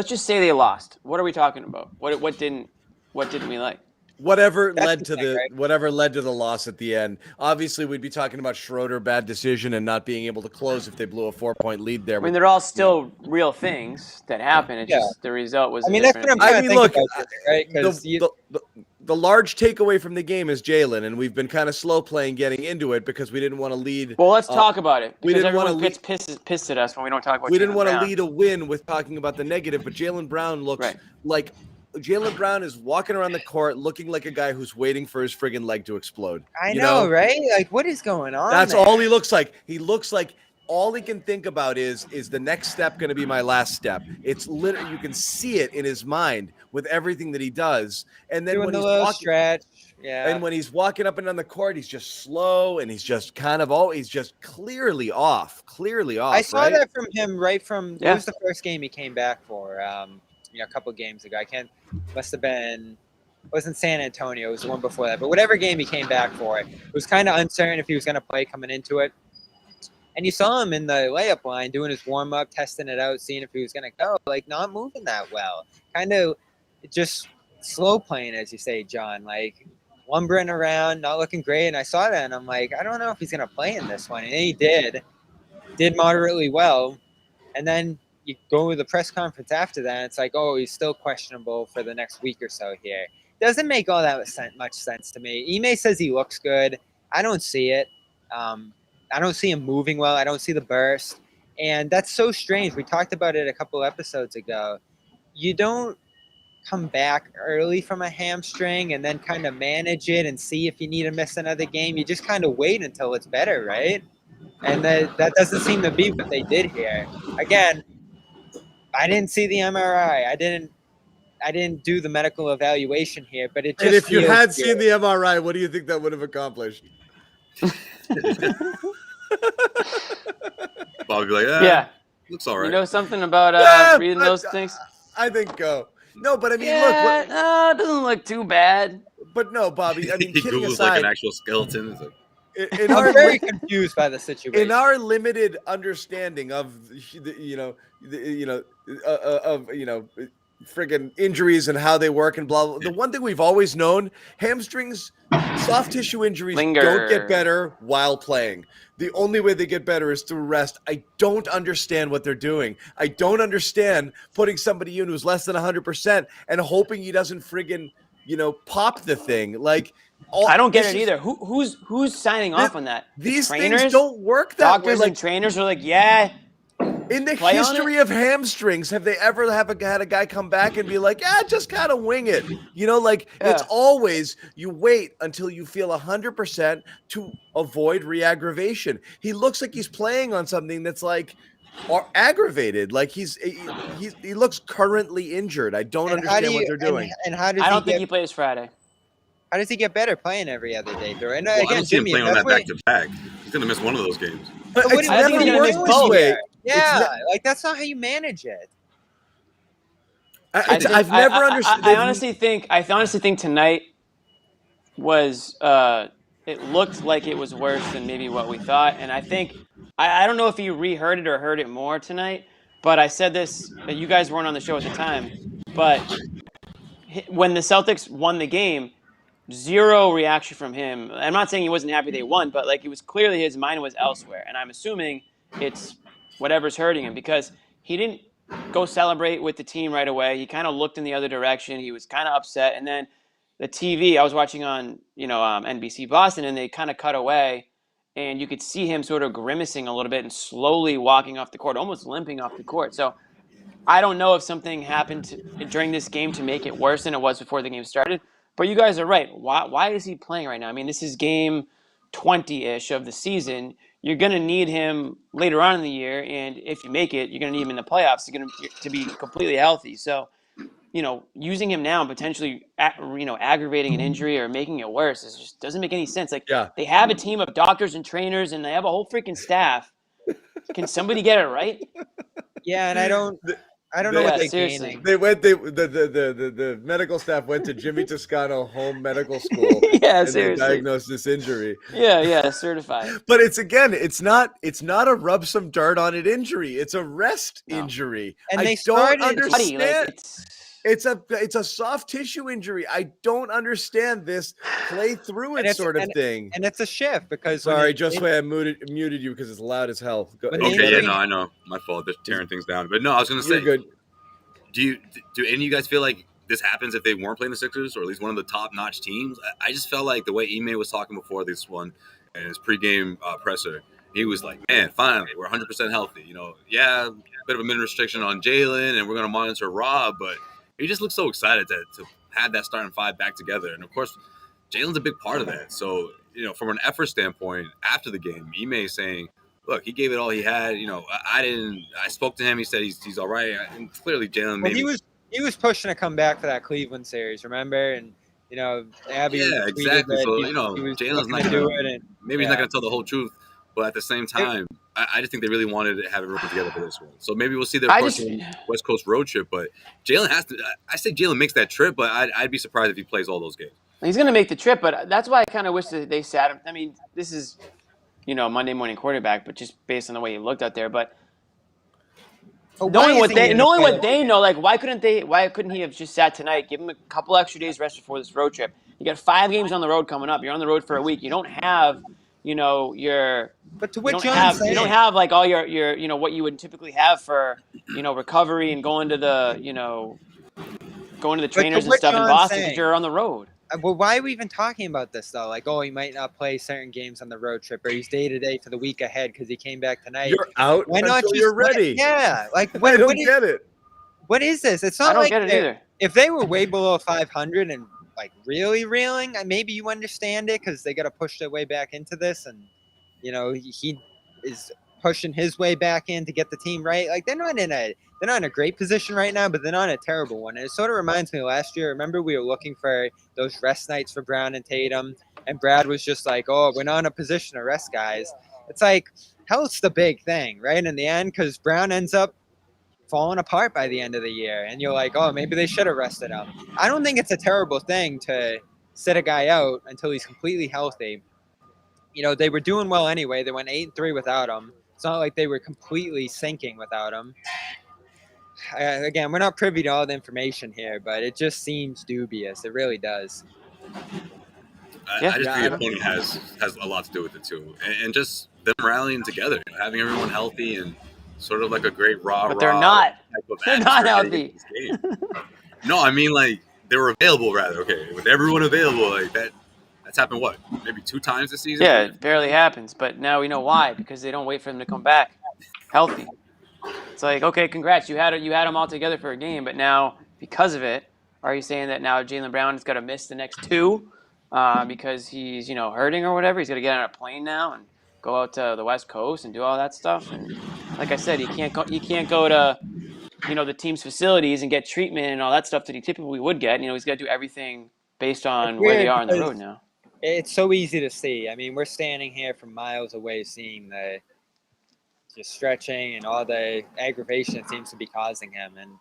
just say they lost. What are we talking about? What didn't we like? Whatever led to the loss at the end. Obviously, we'd be talking about Schroeder, bad decision, and not being able to close if they blew a 4-point lead there. I mean, they're all still real things that happen. It's just the result was. That's what I'm trying to think about, right? Because the large takeaway from the game is Jaylen, and we've been kind of slow playing getting into it because we didn't want to lead. Well, let's talk about it. We didn't want to gets pissed at us when we don't talk about. We didn't want to lead a win with talking about the negative, but Jaylen Brown looks like. Jaylen Brown is walking around the court looking like a guy who's waiting for his friggin' leg to explode. I know, right? Like, what is going on? That's all he looks like. He looks like all he can think about is the next step going to be my last step? It's literally, you can see it in his mind with everything that he does. And then when he's walking, stretch, and when he's walking up and down the court, he's just slow and he's just kind of he's just clearly off. I saw that from him it was the first game he came back for. A couple games ago. Wasn't San Antonio, it was the one before that. But whatever game he came back for, it was kind of uncertain if he was going to play coming into it. And you saw him in the layup line doing his warm-up, testing it out, seeing if he was going to go. Like, not moving that well. Kind of just slow playing, as you say, John. Like, lumbering around, not looking great. And I saw that, and I'm like, I don't know if he's going to play in this one. And he did moderately well. And then you go to the press conference after that, and it's like, oh, he's still questionable for the next week or so here. Doesn't make all that much sense to me. Ime says he looks good. I don't see it. I don't see him moving well. I don't see the burst. And that's so strange. We talked about it a couple episodes ago. You don't come back early from a hamstring and then kind of manage it and see if you need to miss another game. You just kind of wait until it's better, right? And that doesn't seem to be what they did here. Again, I didn't see the MRI. I didn't do the medical evaluation here, but it just. And if you had seen the MRI, what do you think that would have accomplished? Bob would be like, yeah, looks all right. You know something about reading those things? I think so. No, but I mean, look. It doesn't look too bad. But no, Bobby. I mean, he kidding Googles aside, like an actual skeleton. It's like, I'm very confused by the situation. In our limited understanding of, friggin' injuries and how they work and blah, blah. The one thing we've always known, hamstrings, soft tissue injuries Linger. don't get better while playing. The only way they get better is through rest. I don't understand what they're doing. I don't understand putting somebody in who's less than 100% and hoping he doesn't friggin', pop the thing. Like, I don't get it either. Who's signing off on that? These trainers? things don't work that way. Doctors and trainers are like, yeah. In the Play on history it? of hamstrings, have they ever had a guy come back and be like, yeah, just kind of wing it? It's always you wait until you feel 100% to avoid re-aggravation. He looks like he's playing on something that's like aggravated. Like he looks currently injured. I don't understand what they're doing. And how does I don't think he plays Friday. How does he get better playing every other day, though? And I again, don't see him Jimmy, playing on that back-to-back. He's going to miss one of those games. But what it's do you never think he's gonna worked miss this both? way. Yeah, like that's not how you manage it. I've never understood. I honestly think tonight was it looked like it was worse than maybe what we thought, and I think I don't know if you reheard it or heard it more tonight, but I said this. You guys weren't on the show at the time, but when the Celtics won the game, zero reaction from him. I'm not saying he wasn't happy they won, but like it was clearly his mind was elsewhere, and I'm assuming it's whatever's hurting him because he didn't go celebrate with the team right away. He kind of looked in the other direction. He was kind of upset, and then the TV I was watching on NBC Boston, and they kind of cut away, and you could see him sort of grimacing a little bit and slowly walking off the court, almost limping off the court. So I don't know if something happened during this game to make it worse than it was before the game started. But you guys are right. Why is he playing right now? I mean, this is game 20-ish of the season. You're going to need him later on in the year, and if you make it, you're going to need him in the playoffs to be completely healthy. So, using him now and potentially, aggravating an injury or making it worse just doesn't make any sense. Like, They have a team of doctors and trainers, and they have a whole freaking staff. Can somebody get it right? Yeah, and I don't know what they're seriously. gaining. They went. The medical staff went to Jimmy Toscano Home Medical School. Yeah, and seriously. they diagnosed this injury. Yeah, certified. But it's not a rub some dirt on it injury. It's a rest injury. And I they don't started- understand. It's a soft tissue injury. I don't understand this play through it sort of thing. And it's a shift because Sorry, Josue, I muted you because it's loud as hell. I know. My fault. They're tearing things down. But no, I was going to say, You're good. Do any of you guys feel like this happens if they weren't playing the Sixers or at least one of the top-notch teams? I just felt like the way Ime was talking before this one and his pregame presser, he was like, man, finally, we're 100% healthy. A bit of a min restriction on Jaylen, and we're going to monitor Rob, but he just looks so excited to have that starting five back together. And, of course, Jaylen's a big part of that. So, from an effort standpoint, after the game, Ime is saying, look, he gave it all he had. I spoke to him. He said he's all right. And clearly Jaylen maybe. He was pushing to come back for that Cleveland series, remember? And, Abby. Yeah, exactly. So, Jaylen's not going to do it. Maybe he's not going to tell the whole truth. But at the same time, I just think they really wanted to have it put together for this one. So maybe we'll see their first West Coast road trip. But Jaylen has to – I say Jaylen makes that trip, but I'd be surprised if he plays all those games. He's going to make the trip, but that's why I kind of wish that they sat him. I mean, this is, Monday morning quarterback, but just based on the way he looked out there. But knowing what they know, like why couldn't he have just sat tonight, give him a couple extra days rest before this road trip? You got 5 games on the road coming up. You're on the road for a week. You don't have – But to what you don't have like all your what you would typically have for recovery and going to the trainers and stuff in Boston because you're on the road. Well, why are we even talking about this though? Like, he might not play certain games on the road trip, or he's day to day for the week ahead because he came back tonight. You're out. Why not? You're ready. Like I don't get it. What is this? It's not I don't get it either. If they were way below 500 and like really reeling, maybe you understand it because they got to push their way back into this, and he is pushing his way back in to get the team right. Like they're not in a great position right now, but they're not in a terrible one. And it sort of reminds me of last year. Remember we were looking for those rest nights for Brown and Tatum, and Brad was just like, "Oh, we're not in a position to rest guys." It's like health's the big thing, right? In the end, because Brown ends up falling apart by the end of the year, and you're like, "Oh, maybe they should have rested him." I don't think it's a terrible thing to sit a guy out until he's completely healthy. They were doing well anyway. They went 8-3 without him. It's not like they were completely sinking without him. Again, we're not privy to all the information here, but it just seems dubious. It really does. Yeah. I just Yeah, think the opponent has a lot to do with it too, and just them rallying together, having everyone healthy, and sort of like a great But they're rah not. type of They're not atmosphere heading into healthy. this game. No, I mean like they were available rather. Okay, with everyone available like that. That's happened what? Maybe 2 times this season. Yeah, it barely happens. But now we know why, because they don't wait for them to come back healthy. It's like, okay, congrats, you had them all together for a game, but now because of it, are you saying that now Jaylen Brown has got to miss the next 2 because he's hurting or whatever? He's got to get on a plane now and go out to the West Coast and do all that stuff. And like I said, he can't go to the team's facilities and get treatment and all that stuff that he typically would get. He's got to do everything based on where they are on the road now. It's so easy to see. I mean, we're standing here from miles away seeing the just stretching and all the aggravation it seems to be causing him. And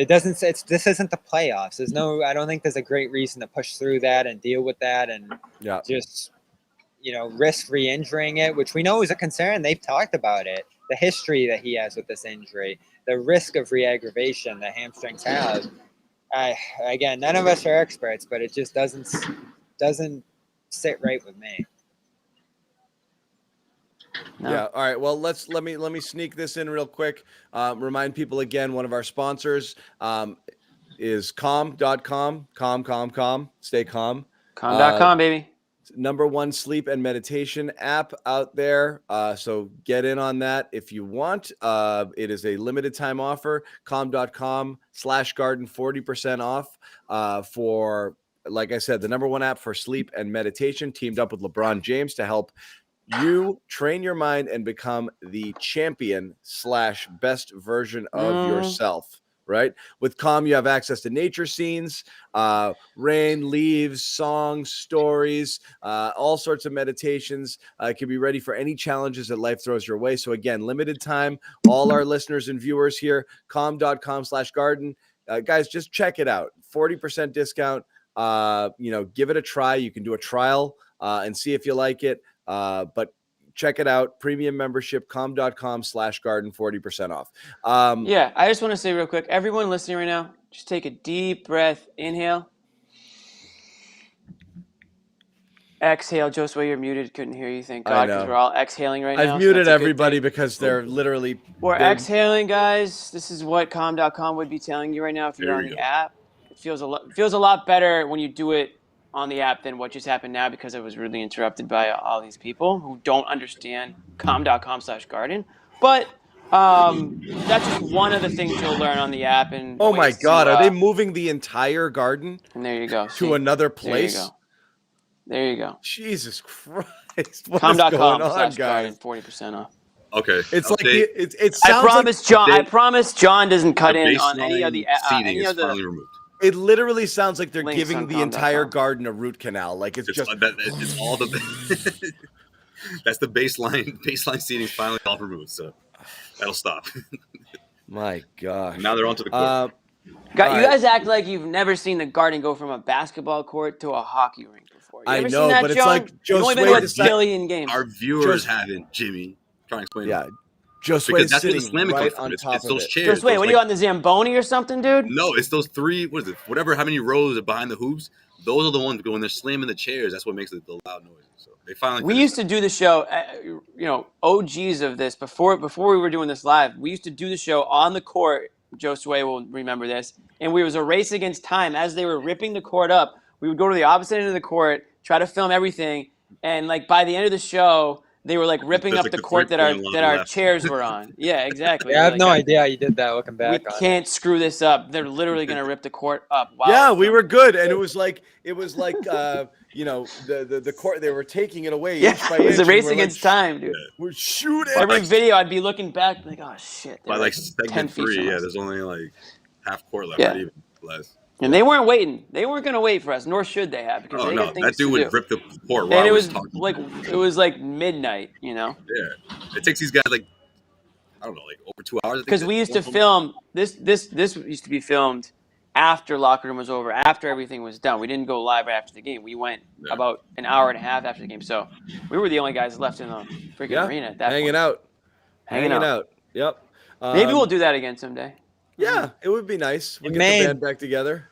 this isn't the playoffs. I don't think there's a great reason to push through that and deal with that and just, risk re-injuring it, which we know is a concern. They've talked about it, the history that he has with this injury, the risk of re-aggravation that hamstrings have. Again, none of us are experts, but it just doesn't sit right with me. No. Yeah. All right. Well, let me sneak this in real quick. Remind people again, one of our sponsors is calm.com. Calm. Stay calm. Calm.com, baby. #1 sleep and meditation app out there. So get in on that if you want. It is a limited time offer. Calm.com/garden 40% off for, like I said, the #1 app for sleep and meditation, teamed up with LeBron James to help you train your mind and become the champion/best version of yourself, right? With Calm, you have access to nature scenes, rain, leaves, songs, stories, all sorts of meditations. It can be ready for any challenges that life throws your way. So again, limited time, all our listeners and viewers here, calm.com/garden. Guys, just check it out. 40% discount. Give it a try. You can do a trial and see if you like it. But check it out. Premium membership, calm.com/garden, 40% off. Yeah, I just want to say real quick, everyone listening right now, just take a deep breath. Inhale. Exhale. Josue, you're muted. Couldn't hear you. Thank God, because we're all exhaling right now. I've muted everybody because they're literally... We're exhaling, guys. This is what calm.com would be telling you right now if you're on the app. It feels a lot better when you do it on the app than what just happened now, because I was really interrupted by all these people who don't understand calm.com/garden. But that's just one of the things you'll learn on the app. And oh my God, are they moving the entire garden? And there you go. To another place? There you go. Jesus Christ! What is going on, guys? 40% off. Okay, it's like it sounds. I promise John doesn't cut in on any of the seating is finally removed. It literally sounds like they're Links giving the entire garden a root canal. Like it's just it's all the that's the baseline seating is finally all removed. So that'll stop. My God! Now they're onto the court. You guys act like you've never seen the garden go from a basketball court to a hockey rink before. You ever seen that, but John? It's like You've only been to a billion games. Our viewers haven't, Jimmy. Try and explain. Yeah. Josue's sitting right on top it's of those it. chairs. Josue, what are you on the Zamboni or something, dude? No, it's those 3. What is it? Whatever. How many rows are behind the hoops? Those are the ones when they're slamming the chairs. That's what makes it the loud noise. So they finally. We used to do the show. OGs of this before we were doing this live. We used to do the show on the court. Josue will remember this. And we was a race against time as they were ripping the court up. We would go to the opposite end of the court, try to film everything, and like by the end of the show, they were like ripping up the court that our chairs were on. Yeah, exactly. Yeah, I have no idea how you did that. Looking back, we can't screw this up. They're literally gonna rip the court up. Wow. Yeah, we were good, and it was like the court, they were taking it away. Yeah, inch by it was inch, a race against time, dude. We're shooting. Every video, I'd be looking back like, oh shit. By like segment 3, there's only like half court left, or even less. And they weren't waiting. They weren't going to wait for us, nor should they have, because they got things that dude would rip the court. And it was like midnight, Yeah, it takes these guys like I don't know, like over 2 hours. Because we used to film this. This used to be filmed after locker room was over, after everything was done. We didn't go live right after the game. We went about an hour and a half after the game. So we were the only guys left in the freaking arena at that point. Hanging out. Yep. Maybe we'll do that again someday. Yeah, it would be nice. We'll In get Maine. the band back together.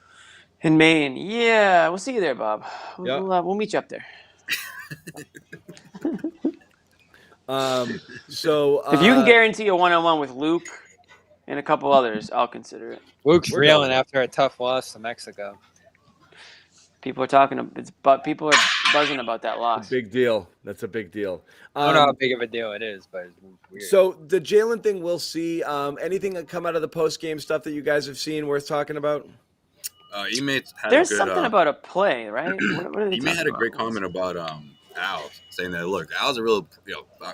In Maine. Yeah, we'll see you there, Bob. Yeah. We'll meet you up there. So If you can guarantee a one-on-one with Luke and a couple others, I'll consider it. Luke's We're reeling going. after a tough loss to Mexico. People are talking. But people are buzzing about that loss. big deal. That's a big deal. I don't know how big of a deal it is, but it's weird. So the Jaylen thing, we'll see. Anything that come out of the post game stuff that you guys have seen worth talking about? Ime had There's a good, something about a play, right? What are they Ime talking had a about? great comment about Al, saying that, look, Al's a real,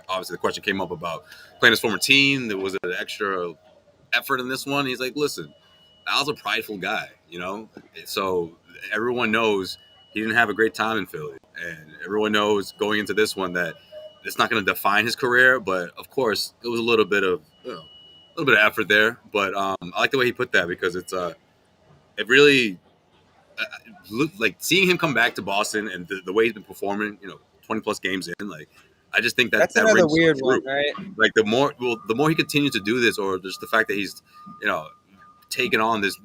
obviously the question came up about playing his former team. There was an extra effort in this one. He's like, listen, Al's a prideful guy, so everyone knows he didn't have a great time in Philly, and everyone knows going into this one that it's not going to define his career. But of course, it was a little bit of effort there. But I like the way he put that, because it really like seeing him come back to Boston and the way he's been performing, 20 plus games in, like I just think that's that another rings weird true. one, right? Like the more he continues to do this, or just the fact that he's taking on this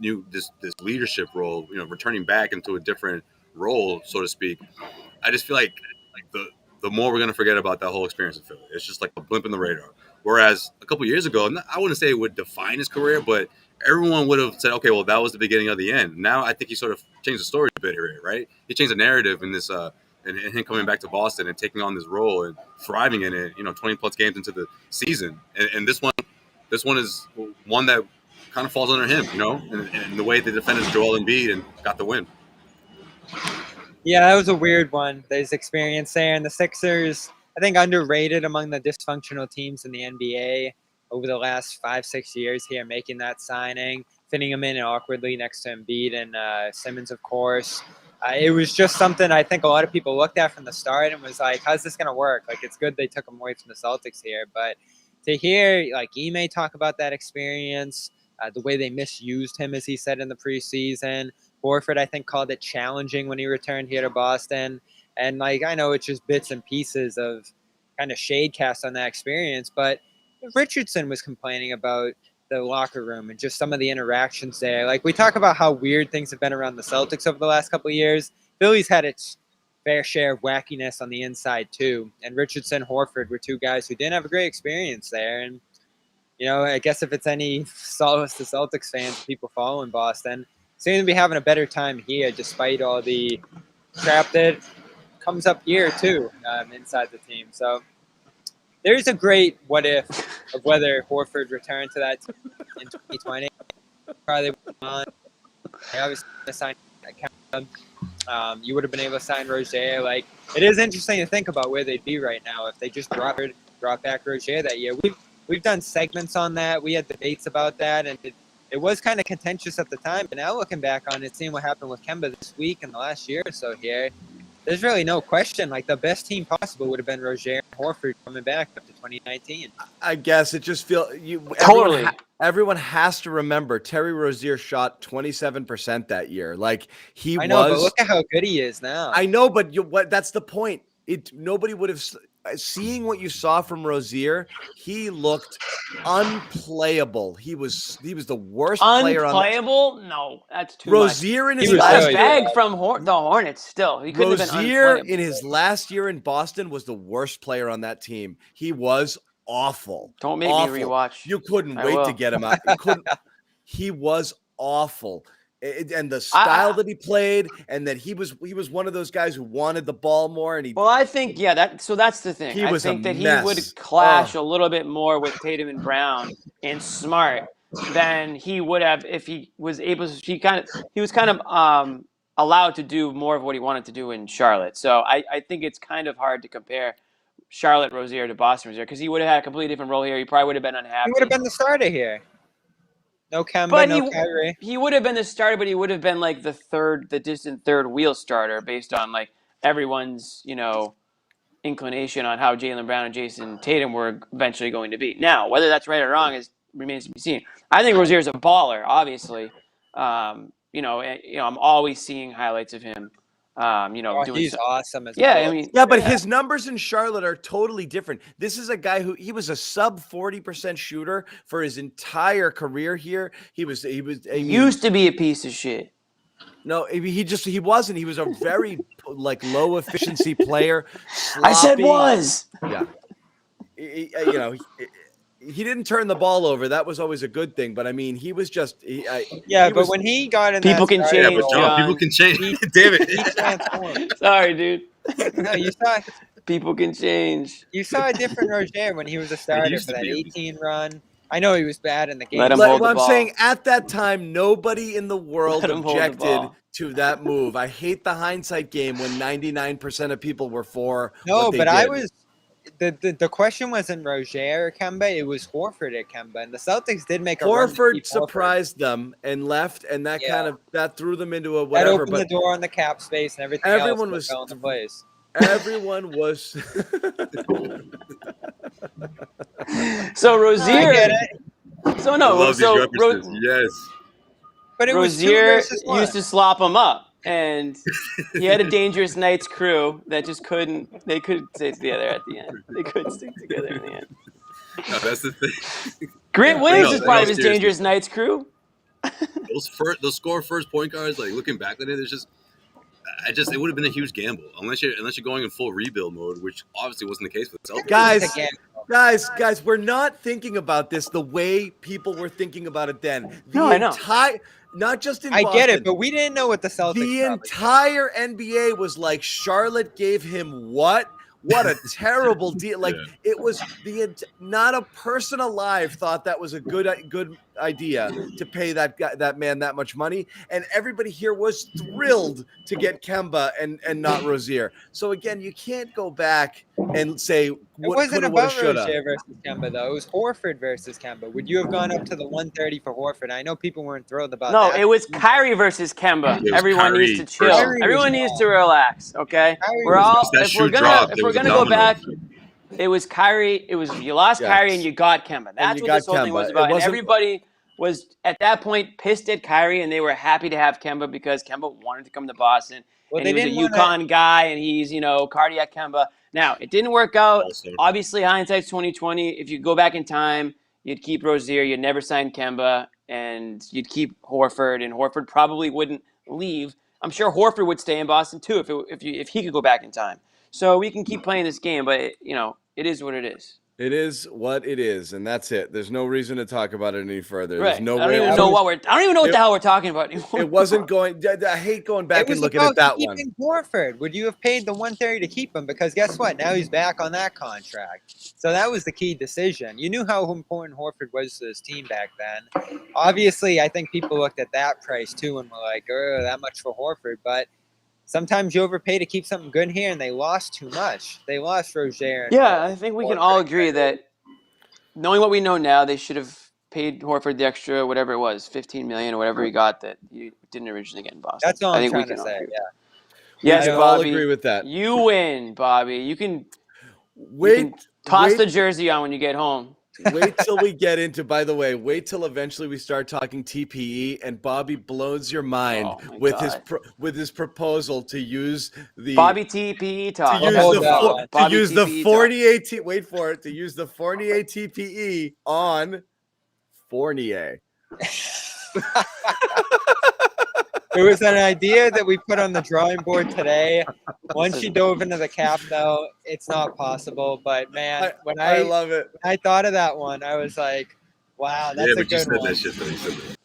leadership role, returning back into a different role, so to speak. I just feel like the more we're gonna forget about that whole experience in Philly. It's just like a blimp in the radar. Whereas a couple years ago, I wouldn't say it would define his career, but everyone would have said, okay, well, that was the beginning of the end. Now I think he sort of changed the story a bit here, right? He changed the narrative in this, and him coming back to Boston and taking on this role and thriving in it. 20 plus games into the season, and this one is one that kind of falls under him, and the way they defended Joel Embiid and got the win. Yeah, that was a weird one. There's experience there, and the Sixers, I think, underrated among the dysfunctional teams in the NBA over the last 5-6 years here, making that signing, fitting him in awkwardly next to Embiid and Simmons, of course. It was just something I think a lot of people looked at from the start and was like, how's this going to work? Like, it's good they took him away from the Celtics here, but to hear, like, Ime talk about that experience, the way they misused him, as he said in the preseason. Horford, I think, called it challenging when he returned here to Boston. And, like, I know it's just bits and pieces of kind of shade cast on that experience, but Richardson was complaining about the locker room and just some of the interactions there. Like, we talk about how weird things have been around the Celtics over the last couple of years. Philly's had its fair share of wackiness on the inside, too. And Richardson, Horford were two guys who didn't have a great experience there. And, I guess if it's any solace to Celtics fans, people following Boston, seem to be having a better time here despite all the crap that comes up here, too, inside the team. So there's a great what if of whether Horford returned to that team in 2020. Probably on. I obviously signed Kemba. You would have been able to sign Rozier. Like, it is interesting to think about where they'd be right now if they just brought back Rozier that year. We've done segments on that. We had debates about that, and it was kind of contentious at the time. But now looking back on it, seeing what happened with Kemba this week and the last year or so here, there's really no question. Like, the best team possible would have been Rozier and Horford coming back up to 2019. I guess it just feels Totally. Everyone has to remember Terry Rozier shot 27% that year. Like, I know, but look at how good he is now. I know, but that's the point. Nobody would have seeing what you saw from Rozier. He looked unplayable. He was the worst player on unplayable. No, that's too Rozier much. in his He was last really bag good. from the Hornets. Still, he couldn't have been Rozier unplayable. in his last year in Boston was the worst player on that team. He was awful. Don't make awful. me rewatch. You couldn't I wait will. to get him out. You couldn't. He was awful. And the style that he played, and that he was one of those guys who wanted the ball more. And Well, I think that's the thing. He I was a think that mess. he would clash a little bit more with Tatum and Brown and Smart than he would have if he was able to. He was kind of allowed to do more of what he wanted to do in Charlotte. So I think it's kind of hard to compare Charlotte Rozier to Boston Rozier because he would have had a completely different role here. He probably would have been unhappy. He would have been the starter here. No Kemba, But no Kyrie. he would have been the starter, but he would have been like the distant third wheel starter based on like everyone's, inclination on how Jaylen Brown and Jason Tatum were eventually going to be. Now, whether that's right or wrong remains to be seen. I think Rozier's a baller, obviously. I'm always seeing highlights of him. He's awesome as a Yeah, coach. I mean, Yeah, but his numbers in Charlotte are totally different. This is a guy he was a sub 40% shooter for his entire career here. He used to be a piece of shit. No, he wasn't. He was a very like low efficiency player. I said Sloppy. was. Yeah. He didn't turn the ball over. That was always a good thing. But I mean, he was just. When he got in, People that can starting change, role, John. People can change. He, Damn it. he transformed. Sorry, dude. No, you saw People can change. a different Rozier when he was a starter used for to that be. 18 run. I know he was bad in the game. Let him hold the I'm ball. saying at that time, nobody in the world Let him hold the objected ball. to that move. I hate the hindsight game when 99% of people were for. No, what they but did. I was. The question wasn't Rozier or Kemba, it was Horford at Kemba, and the Celtics did make a run to Horford keep surprised them and left, and that that threw them into a That whatever. opened the door on the cap space and everything everyone else was fell into place. Everyone was. So I Rozier. get it, So I no. love So these references. Yes. but it was 2 Rozier versus 1. used to slop him up, and he had a Dangerous Knights crew that just couldn't. They couldn't stay together at the end. They couldn't stick together in the end. No, that's the thing. Grant Yeah, Williams no, is part no, of his seriously. Dangerous Knights crew. Those score first point guards, like looking back at it, it would have been a huge gamble unless you're going in full rebuild mode, which obviously wasn't the case for the Celtics. Guys, we're not thinking about this the way people were thinking about it then. No, I know. Not just in I Boston. get it, but we didn't know what the Celtics. The entire NBA was like, Charlotte gave him what? What a terrible deal! Like it was not a person alive thought that was a good idea to pay that man that much money, and everybody here was thrilled to get Kemba and not Rozier. So again, you can't go back and say what It wasn't coulda, about shoulda. Rozier versus Kemba, though. It was Horford versus Kemba. Would you have gone up to the 130 for Horford? I know people weren't thrilled about No, that. it was Kyrie versus Kemba. Everyone Kyrie needs to chill. versus- Everyone needs to relax. Okay, That if we're shoe dropped, gonna it was a go domino back. effect. It was Kyrie. It was you lost Kyrie and you got Kemba. That's what this whole thing was about. And everybody was at that point pissed at Kyrie, and they were happy to have Kemba because Kemba wanted to come to Boston. Well, and he was a UConn guy, and he's cardiac Kemba. Now it didn't work out. Also. Obviously, hindsight's 20/20. If you go back in time, you'd keep Rozier. You'd never sign Kemba, and you'd keep Horford. And Horford probably wouldn't leave. I'm sure Horford would stay in Boston too if he could go back in time. So we can keep playing this game, but it is what it is. It is what it is, and that's it. There's no reason to talk about it any further. Right. There's no I way. don't even know what the hell we're talking about anymore. It wasn't going. I hate going back and looking at that one. Horford. Would you have paid the 130 to keep him? Because guess what? Now he's back on that contract. So that was the key decision. You knew how important Horford was to this team back then. Obviously, I think people looked at that price too and were like, "Oh, that much for Horford," but. Sometimes you overpay to keep something good here, and they lost too much. They lost Rozier. Yeah, I think we can all agree that knowing what we know now, they should have paid Horford the extra, whatever it was, $15 million or whatever he got that you didn't originally get in Boston. That's all I'm trying to say, Yes, we can Bobby, all agree with that. You win, Bobby. You can toss the jersey on when you get home. Wait till we get into, by the way, wait till eventually we start talking TPE and Bobby blows your mind with his proposal to use the Bobby TPE talk. To use the Fournier wait for it, to use the Fournier TPE on Fournier. It was an idea that we put on the drawing board today. Once you dove into the cap, though, it's not possible. But man, I love it. When I thought of that one, I was like, "Wow, that's a good one." That shit, though. You said that.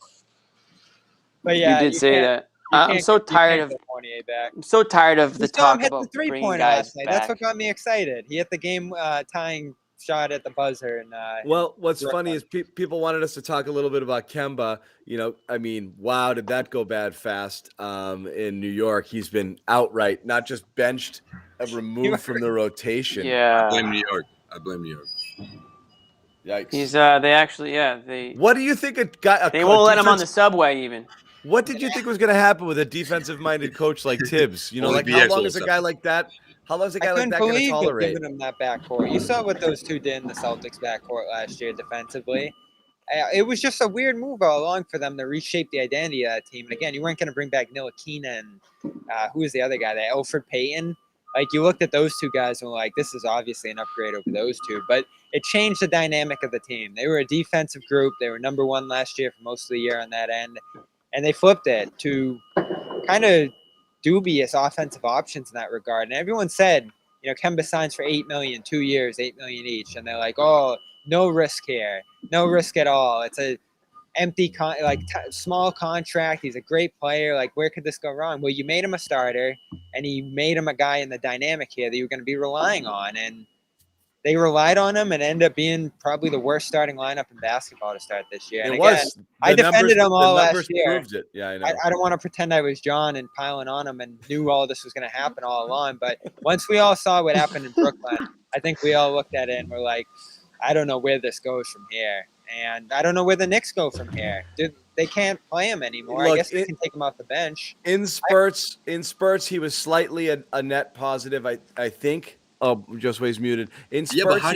But yeah, you did say that. I'm so tired of the talk about the 3-pointer last night. That's what got me excited. He hit the game tying shot at the buzzer. And what's funny is people wanted us to talk a little bit about Kemba. I mean, wow, did that go bad fast in New York? He's been outright not just benched, removed from the rotation. Yeah, I blame New York. Yikes! What do you think they won't let him on the subway even? What did you think was going to happen with a defensive-minded coach like Tibbs? How long is a guy like that? How long is a guy like that going to tolerate? Giving him that backcourt. You saw what those two did in the Celtics backcourt last year defensively. It was just a weird move all along for them to reshape the identity of that team. And again, you weren't going to bring back Ntilikina and who was the other guy there? Elfrid Payton. Like, you looked at those two guys and were like, this is obviously an upgrade over those two. But it changed the dynamic of the team. They were a defensive group. They were number one last year for most of the year on that end. And they flipped it to kind of dubious offensive options in that regard. And everyone said, Kemba signs for $8 million, 2 years, $8 million each. And they're like, oh, no risk here. No risk at all. It's a empty, small contract. He's a great player. Like, where could this go wrong? Well, you made him a starter, and you made him a guy in the dynamic here that you were going to be relying on. And they relied on him and ended up being probably the worst starting lineup in basketball to start this year. And again, I defended him all last year. Proved it. Yeah, I know. I don't want to pretend I was John and piling on him and knew all this was going to happen all along. But once we all saw what happened in Brooklyn, I think we all looked at it and we're like, I don't know where this goes from here. And I don't know where the Knicks go from here. They can't play him anymore. Look, I guess they can take him off the bench. In spurts, he was slightly a net positive, I think. Oh, Josue's muted. In spurts,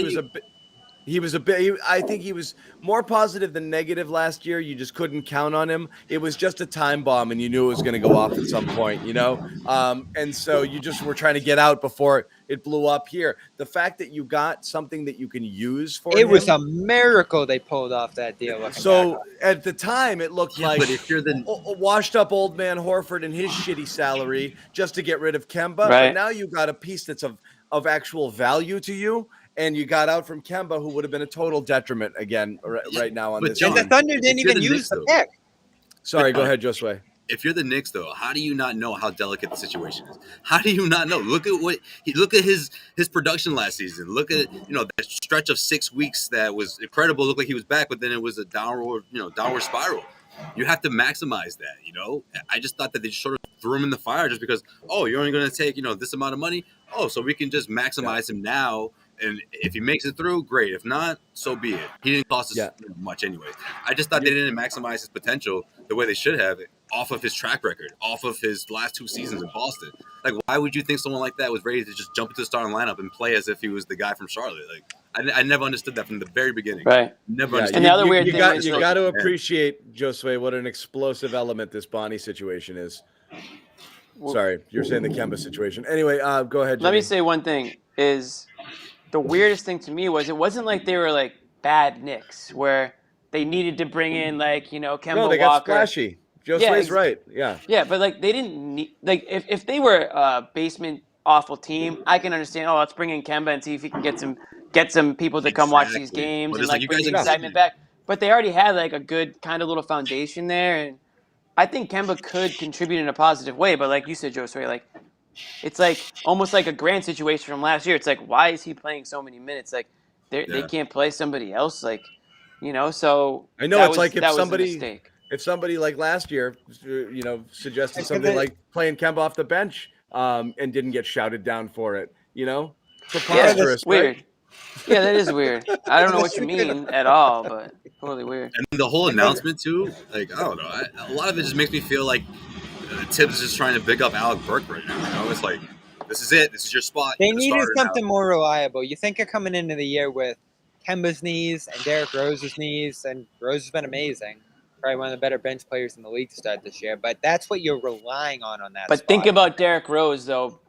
he was a bit. I think he was more positive than negative last year. You just couldn't count on him. It was just a time bomb, and you knew it was going to go off at some point, And so you just were trying to get out before it blew up here. The fact that you got something that you can use for it was a miracle they pulled off that deal. So at the time, it looked like but if you're the washed up old man Horford and his shitty salary just to get rid of Kemba. Right. But now you got a piece that's of actual value to you. And you got out from Kemba, who would have been a total detriment again right now on this. And the Thunder didn't even use the pick. Sorry, go ahead, Josue. If you're the Knicks, though, how do you not know how delicate the situation is? How do you not know? Look at his production last season. Look at that stretch of 6 weeks that was incredible. Looked like he was back, but then it was a downward spiral. You have to maximize that. I just thought that they just sort of threw him in the fire just because. Oh, you're only going to take this amount of money. Oh, so we can just maximize him now. And if he makes it through, great. If not, so be it. He didn't cost us much anyway. I just thought they didn't maximize his potential the way they should have off of his track record, off of his last 2 seasons in Boston. Like, why would you think someone like that was ready to just jump into the starting lineup and play as if he was the guy from Charlotte? Like, I never understood that from the very beginning. Right. Never understood. And the other weird thing was you got to appreciate, Josue, what an explosive element this Bonnie situation is. Sorry, you're saying the Kemba situation. Anyway, go ahead, Jimmy. Let me say one thing is – the weirdest thing to me was it wasn't like they were like bad Knicks where they needed to bring in Kemba Walker. No, they got splashy. Josue's right. Yeah. Yeah, but they didn't need if they were a basement awful team, I can understand. Oh, let's bring in Kemba and see if he can get some people to come watch these games and bring the excitement back. But they already had a good kind of little foundation there, and I think Kemba could contribute in a positive way. But like you said, Josue, it's almost like a Grant situation from last year. It's why is he playing so many minutes? They can't play somebody else. So I know if somebody like last year, suggested something like playing Kemba off the bench, and didn't get shouted down for it. Preposterous. Yeah, weird. Yeah, that is weird. I don't know what you mean at all, but totally weird. And the whole announcement too, I don't know. A lot of it just makes me feel like Tibbs is just trying to big up Alec Burke right now. It's like, this is it. This is your spot. They needed something more reliable. You think you're coming into the year with Kemba's knees and Derrick Rose's knees, and Rose has been amazing. Probably one of the better bench players in the league to start this year. But that's what you're relying on that But spot. think about Derrick Rose, though,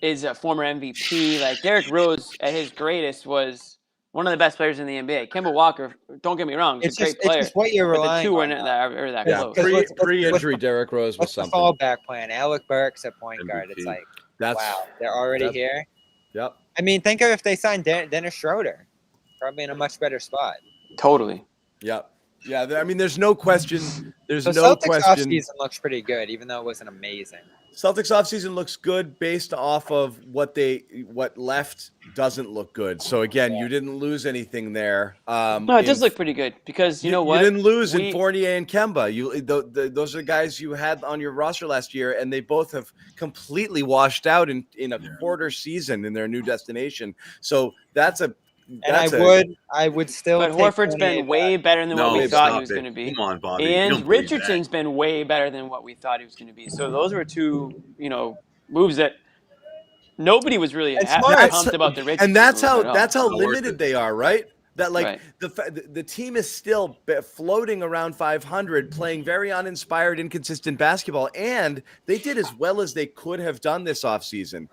is a former MVP. Derrick Rose, at his greatest, was one of the best players in the NBA. Kemba Walker, don't get me wrong, he's a great player. It's just what you're relying on. But the two are that close. Pre-injury Derrick Rose was something. What's the fallback plan? Alec Burks at point guard. It's wow, they're already here. Yep. I mean, think of if they signed Dennis Schroeder. Probably in a much better spot. Totally. Yep. Yeah, I mean, there's no question. There's no Celtics question. Offseason looks pretty good, even though it wasn't amazing. Celtics offseason looks good based off of what left doesn't look good. So again, you didn't lose anything there. No, it does look pretty good because you know what? You didn't lose in Fournier and Kemba. Those are the guys you had on your roster last year, and they both have completely washed out in a quarter season in their new destination. So that's a. I would still. But Horford's been way better than what we thought he was going to be. Come on, Bobby. And Richardson's been way better than what we thought he was going to be. So those were two, moves that nobody was really pumped about the Richardson. And that's how limited they are, right? That like Right. the team is still floating around 500, playing very uninspired, inconsistent basketball, and they did as well as they could have done this offseason,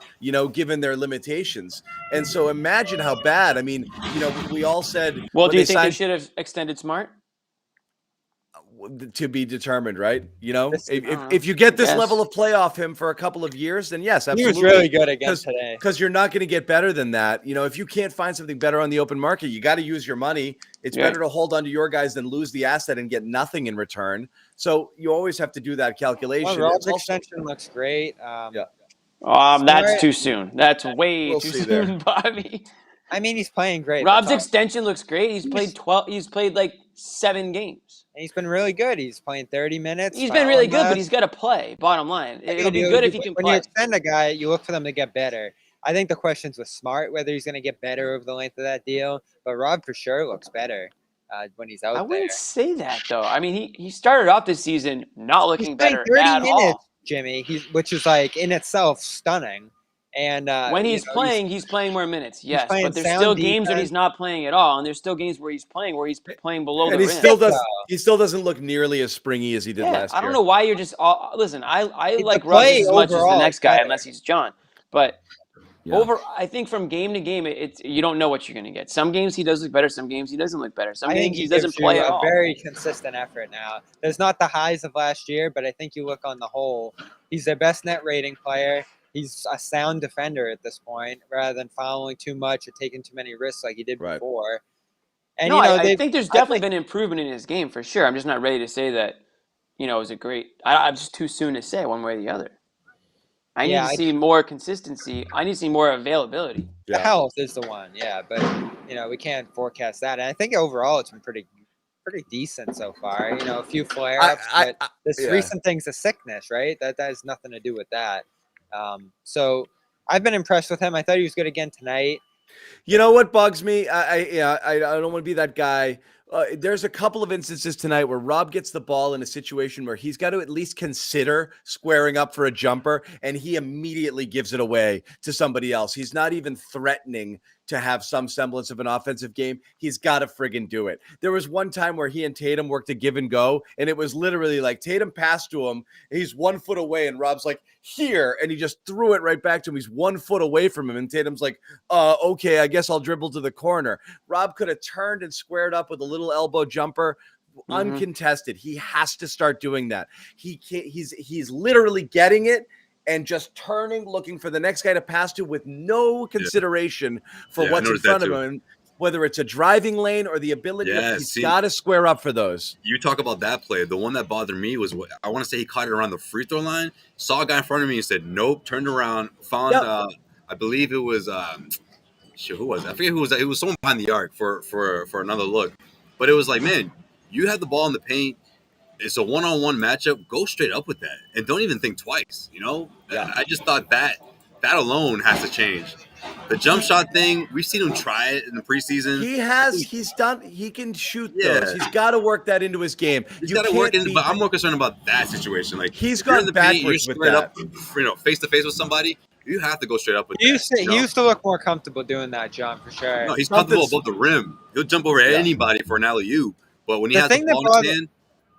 given their limitations. And so imagine how bad. I mean, we all said Well, when do you they think they signed should have extended Smart? to be determined, right? This- If you get this Yes. level of playoff him for a couple of years, then yes, He absolutely. was really good again today. Because you're not going to get better than that. If you can't find something better on the open market, you got to use your money. It's Yeah. better to hold on to your guys than lose the asset and get nothing in return. So you always have to do that calculation. Well, Rob's It's also- extension looks great. Yeah. That's Smart- too soon. That's way We'll too see soon, there. Bobby. I mean, he's playing great. Rob's That's all. extension looks great. He's played 12. He's played like 7 games. And he's been really good. He's playing 30 minutes. He's been really good, but fouling he's got to play. Bottom line, less. it'll be You- good if he can when you play. extend a guy, you look for them to get better. I think the question's with Smart whether he's going to get better over the length of that deal. But Rob for sure looks better when he's out I there. wouldn't say that though. I mean, he started off this season not He's looking playing better 30 at minutes, all. Jimmy. Which is like in itself stunning. And When he's playing, he's playing more minutes. Yes, playing but there's sound still games where defense. he's not playing at all, and there's still games where he's playing below and the he rim. still does. So- He still doesn't look nearly as springy as he did last year. I don't know why you're just listen. I The like Russ play just as much as the overall next is guy, better. unless he's John. But Yeah. I think from game to game, it's you don't know what you're going to get. Some games he does look better. Some games he doesn't look better. Some I think games he he doesn't gives you play at a all. very consistent effort now. There's not the highs of last year, but I think you look on the whole, he's their best net rating player. He's a sound defender at this point, rather than fouling too much or taking too many risks like he did Right. before. And No, you know, I think there's definitely been improvement in his game for sure. I'm just not ready to say that. It was a great. I'm just too soon to say one way or the other. I need Yeah, to see more consistency. I need to see more availability. the health is the one, yeah, but we can't forecast that. And I think overall it's been pretty decent so far. A few flare-ups, but this yeah. recent thing's a sickness, right? That has nothing to do with that. So I've been impressed with him. I thought he was good again tonight. You know what bugs me? I don't want to be that guy. There's a couple of instances tonight where Rob gets the ball in a situation where he's got to at least consider squaring up for a jumper, and he immediately gives it away to somebody else. He's not even threatening to have some semblance of an offensive game. He's got to friggin' do it. There was one time where he and Tatum worked a give and go, and it was literally like Tatum passed to him. He's 1 foot away, and Rob's like, here, and he just threw it right back to him. He's 1 foot away from him, and Tatum's like, okay, I guess I'll dribble to the corner. Rob could have turned and squared up with a little elbow jumper. Uncontested. He has to start doing that. He can't. He's literally getting it and just turning, looking for the next guy to pass to with no consideration for what's in front of him, whether it's a driving lane or the ability he's got to square up for those. You talk about that play. The one that bothered me was I want to say he caught it around the free throw line, saw a guy in front of me and said, nope, turned around, found, I believe it was, who was it? I forget who was that. It was someone behind the arc for another look. But it was like, man, you have the ball in the paint. It's a one-on-one matchup. Go straight up with that, and don't even think twice. Yeah. I just thought that alone has to change. The jump shot thing, we've seen him try it in the preseason. He can shoot those. He's got to work that into his game. He's got to work in, but I'm more concerned about that situation. Like he's gone backwards with that. Up, face to face with somebody, you have to go straight up with He used to look more comfortable doing that, John, for sure. No, he's comfortable above the rim. He'll jump over anybody for an alley-oop. But when he has the ball in his hand,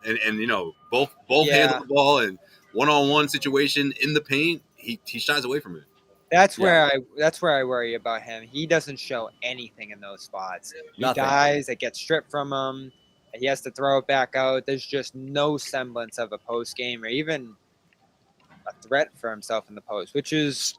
and both hands on the ball and one-on-one situation in the paint, he shies away from it. That's where I worry about him. He doesn't show anything in those spots. He dies, it gets stripped from him, and he has to throw it back out. There's just no semblance of a post game or even a threat for himself in the post, which is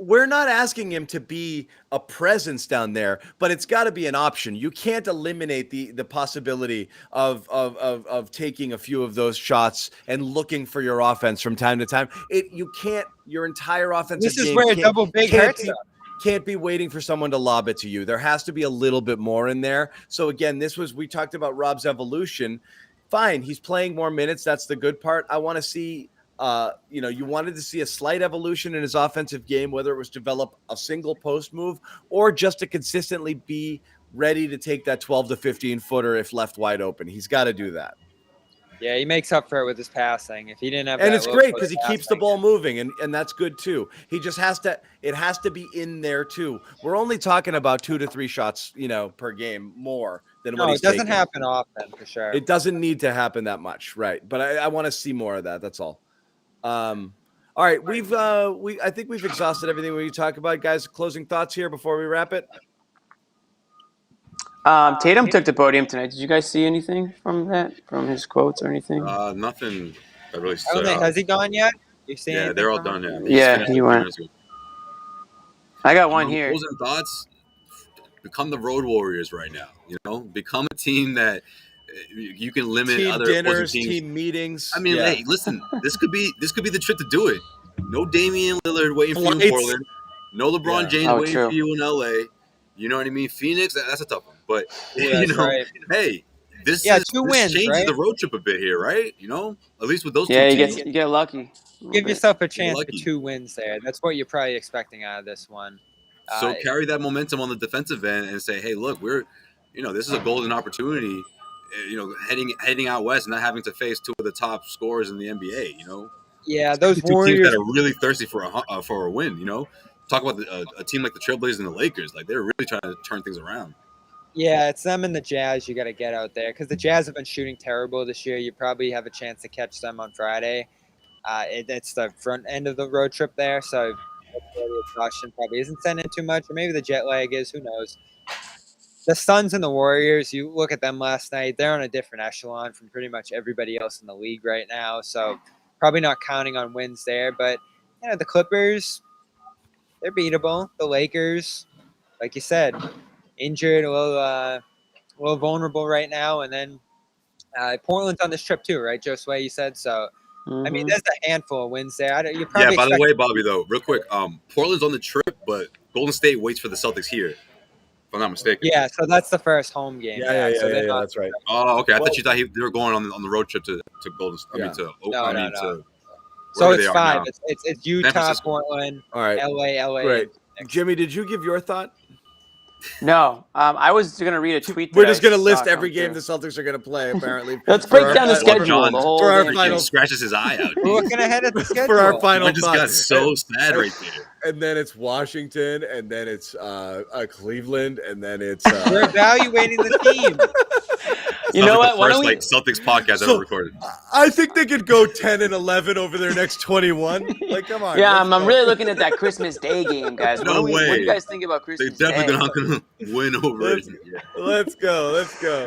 we're not asking him to be a presence down there, but it's got to be an option. You can't eliminate the possibility of taking a few of those shots and looking for your offense from time to time. You can't. Your entire offensive This is game where a double big hurts him. Can't be waiting for someone to lob it to you. There has to be a little bit more in there. So again, we talked about Rob's evolution. Fine, he's playing more minutes. That's the good part. I want to see. You wanted to see a slight evolution in his offensive game, whether it was develop a single post move or just to consistently be ready to take that 12 to 15 footer if left wide open. He's got to do that. Yeah, he makes up for it with his passing. If he didn't have And that it's great low because he keeps the passing- ball moving, and that's good too. He just has to. It has to be in there too. We're only talking about 2 to 3 shots, per game more than what No, he's it doesn't taking. happen often for sure. It doesn't need to happen that much, right? But I want to see more of that. That's all. All right, I think we've exhausted everything we talk about, guys. Closing thoughts here before we wrap it. Tatum took the podium tonight. Did you guys see anything from his quotes or anything? Nothing that really I don't stood think out. has he gone yet? You seen? Yeah, anything they're all from done. him? Yeah, Yeah, just he finished went. it. I got one here. Closing thoughts. Become the road warriors right now. Become a team that you can limit Team other dinners, opposing teams. team meetings. I mean, hey, listen, this could be the trip to do it. No Damian Lillard waiting for you in Flights. Portland. No LeBron Yeah. James Oh, waiting true. for you in LA. You know what I mean? Phoenix, that's a tough one. But Ooh, that's right. hey, this two this wins, changes right? the road trip a bit here, right? At least with those Yeah, two you teams. get lucky. A little Give bit. yourself a chance for lucky. 2 wins there. That's what you're probably expecting out of this one. So carry that momentum on the defensive end and say, hey, look, this is a golden opportunity. Heading out west and not having to face 2 of the top scorers in the NBA. Yeah, those 2 teams Warriors. that are really thirsty for a win. Talk about a team like the Trailblazers and the Lakers. Like they're really trying to turn things around. Yeah, it's them and the Jazz you got to get out there because the Jazz have been shooting terrible this year. You probably have a chance to catch them on Friday. It's the front end of the road trip there, so the exhaustion probably isn't setting in too much, or maybe the jet lag is. Who knows? The Suns and the Warriors, you look at them last night, they're on a different echelon from pretty much everybody else in the league right now, so probably not counting on wins there. But, the Clippers, they're beatable. The Lakers, like you said, injured, a little vulnerable right now. And then Portland's on this trip too, right, Josue, you said? So, I mean, there's a handful of wins there. You probably By the way, Bobby, though, real quick, Portland's on the trip, but Golden State waits for the Celtics here, if I'm not mistaken. Yeah, so that's the first home game. Yeah, so they're not, that's right. Oh, okay. I thought you thought they were going on the road trip to Golden State. Yeah. No. So it's 5. It's Utah, Francisco. Portland, All right. LA. Great. Jimmy, did you give your thought? No, I was going to read a tweet. We're just going to list saw every come game through. the Celtics are going to play, apparently. Let's for break our down the final- schedule. John, The whole for our damn final- thing. scratches his eye out. We're looking ahead at the schedule. For our final I just got thoughts. so sad right there. And then it's Washington, and then it's Cleveland, and then it's We're evaluating the team. You know what? Why First don't we? Celtics podcast So- ever recorded. I think they could go 10-11 over their next 21. Like, come on. Yeah, let's I'm go. really looking at that Christmas Day game, guys. No What do way. you guys think about They Christmas definitely Day? not going to win over it. Yeah. Let's go. Yeah.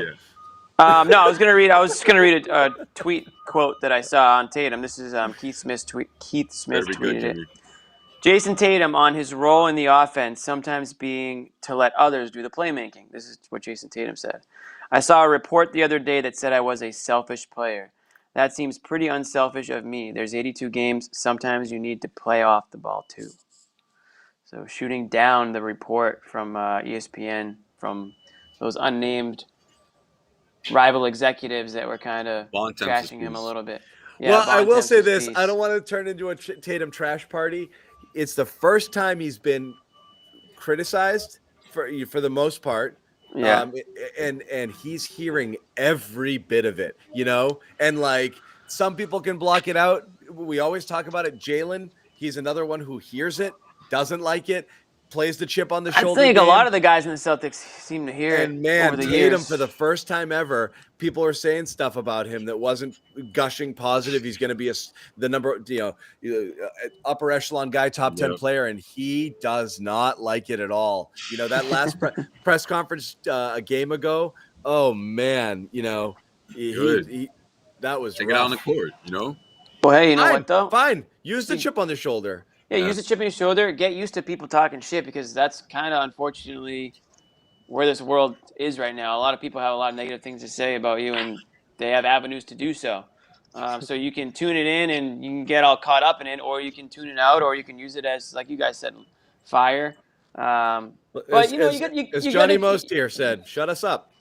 No, I was just gonna read a tweet quote that I saw on Tatum. This is Keith Smith Very good, tweeted it. Jimmy. Jason Tatum on his role in the offense sometimes being to let others do the playmaking. This is what Jason Tatum said. I saw a report the other day that said I was a selfish player. That seems pretty unselfish of me. There's 82 games. Sometimes you need to play off the ball too. So shooting down the report from ESPN from those unnamed rival executives that were kind of Bontemps' trashing him a piece. little bit. Yeah, Well, I will Bontemps' say this. piece. I don't want to turn into a Tatum trash party. It's the first time he's been criticized for the most part. Yeah. And he's hearing every bit of it, and like some people can block it out. We always talk about it. Jaylen, he's another one who hears it, doesn't like it, plays the chip on the I shoulder. think a game. lot of the guys in the Celtics seem to hear And it man, over the Tatum years. for the first time ever, people are saying stuff about him that wasn't gushing positive. He's going to be the number, upper echelon guy, top 10 player, and he does not like it at all. That last press conference a game ago. Oh man, he that was Take rough. it out on the court, Well, hey, you know Fine, what though? Fine, use the chip on the shoulder. Yeah, use the chip on your shoulder. Get used to people talking shit because that's kind of unfortunately where this world is right now. A lot of people have a lot of negative things to say about you, and they have avenues to do so. So you can tune it in and you can get all caught up in it, or you can tune it out, or you can use it as, like you guys said, fire. But As Johnny Most here said, shut us up.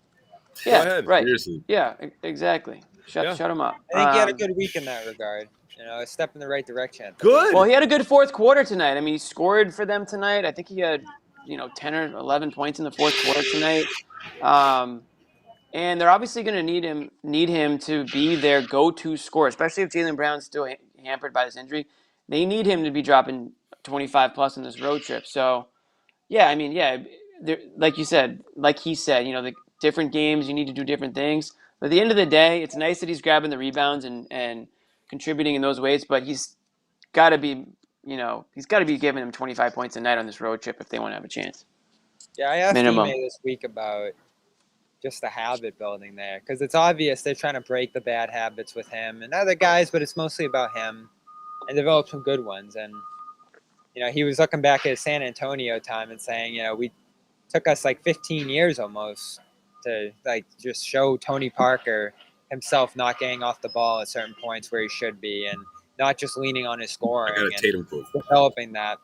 Yeah, Go ahead. right. Seriously. Yeah, exactly. Shut them up. I think he had a good week in that regard. A step in the right direction. Good. Well, he had a good fourth quarter tonight. I mean, he scored for them tonight. I think he had, 10 or 11 points in the fourth quarter tonight. And they're obviously going to need him to be their go-to scorer, especially if Jaylen Brown's still hampered by this injury. They need him to be dropping 25 plus in this road trip. So, yeah, I mean, yeah, like you said, like he said, the different games, you need to do different things. But at the end of the day, it's nice that he's grabbing the rebounds and contributing in those ways, but he's got to be, he's got to be giving them 25 points a night on this road trip if they want to have a chance. Yeah, I asked Minimum. Ime this week about just the habit building there, because it's obvious they're trying to break the bad habits with him and other guys, but it's mostly about him and develop some good ones. And he was looking back at his San Antonio time and saying, we took us like 15 years almost to just show Tony Parker himself not getting off the ball at certain points where he should be and not just leaning on his scoring. I got a Tatum quote. Developing that.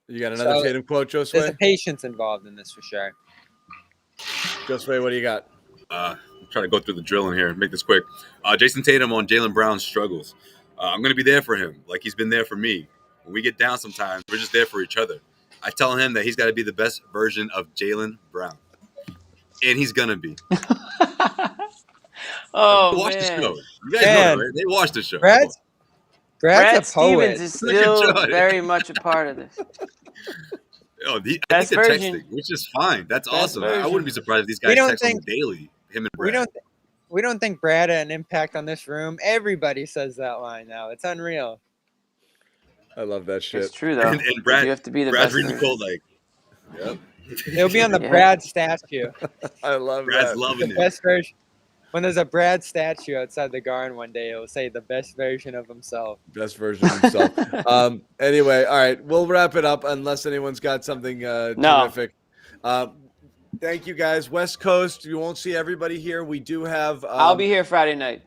You got another Tatum quote, Josue? There's a patience involved in this for sure. Josue, what do you got? I'm trying to go through the drill in here. Make this quick. Jason Tatum on Jaylen Brown's struggles. I'm going to be there for him like he's been there for me. When we get down sometimes, we're just there for each other. I tell him that he's got to be the best version of Jaylen Brown. And he's going to be. Watch the show. You guys know, right? They watch the show. Brad's Brad a poet. Stevens is still very much a part of this. I think they're texting, which is fine. That's awesome. I wouldn't be surprised if these guys text him daily, him and Brad. We don't think Brad had an impact on this room. Everybody says that line now. It's unreal. I love that shit. It's true, though. And Brad, you have to be the Brad's best reading the quote yep. It'll be on the Brad statue. I love Brad's that. loving The it. best version. When there's a Brad statue outside the Garden one day, it'll say the best version of himself. Best version of himself. Anyway, all right, we'll wrap it up unless anyone's got something terrific. Thank you, guys. West Coast, you won't see everybody here. We do have. I'll be here Friday night.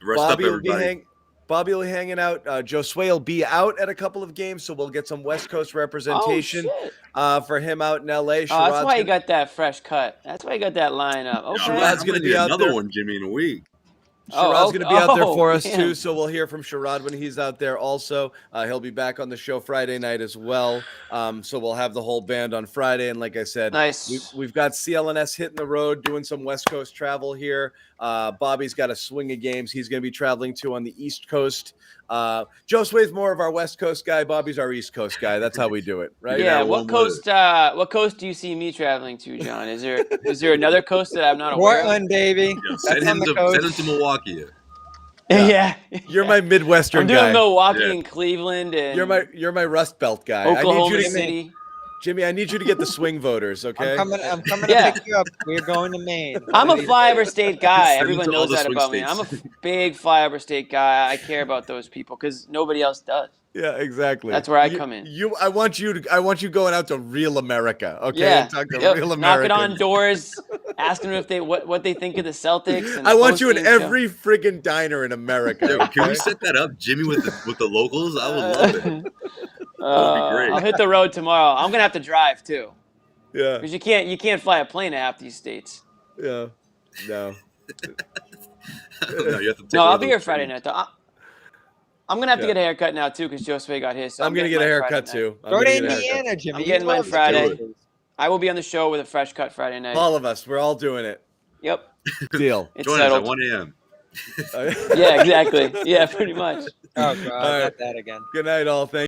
Rest up, everybody. Bobby will be hanging out. Josue will be out at a couple of games, so we'll get some West Coast representation for him out in LA. That's why he got that fresh cut. That's why he got that line up. Okay. Sherrod's going to be out another there. one, Jimmy, in a week. Sherrod's going to be out there for us too, so we'll hear from Sherrod when he's out there also. He'll be back on the show Friday night as well, so we'll have the whole band on Friday. And like I said, we've got CLNS hitting the road, doing some West Coast travel here. Bobby's got a swing of games he's going to be traveling to on the East Coast. Josue's more of our West Coast guy. Bobby's our East Coast guy. That's how we do it, right? Yeah. What coast do you see me traveling to, John? Is there another coast that I'm not aware of? Portland, baby. Yeah, send him to Milwaukee. Yeah. You're my Midwestern guy. I'm doing Milwaukee and Cleveland, and you're my Rust Belt guy. Oklahoma City. Jimmy, I need you to get the swing voters, okay? I'm coming to pick you up. We're going to Maine. I'm a flyover state guy. Everyone knows that about me. I'm a big flyover state guy. I care about those people because nobody else does. Yeah, exactly. That's where I come in. I want you going out to real America, okay? Yeah. Talk to real Americans. Knocking on doors, asking them if what they think of the Celtics. And I want you in every friggin' diner in America. Yo, can we set that up, Jimmy, with the locals? I would love it. That would be great. I'll hit the road tomorrow. I'm gonna have to drive too. Yeah. Because you can't fly a plane to half these states. Yeah. No. No, I'll be here Friday night though. I'm gonna have to get a haircut now too because Josue got his. So I'm gonna get a haircut too. Go to Indiana, Jimmy. I'm getting mine Friday. I will be on the show with a fresh cut Friday night. All of us, we're all doing it. Yep. Deal. It's Join settled. us at 1 a.m. Yeah, exactly. Yeah, pretty much. Oh, God, I got that again. Good night, all. Thank you.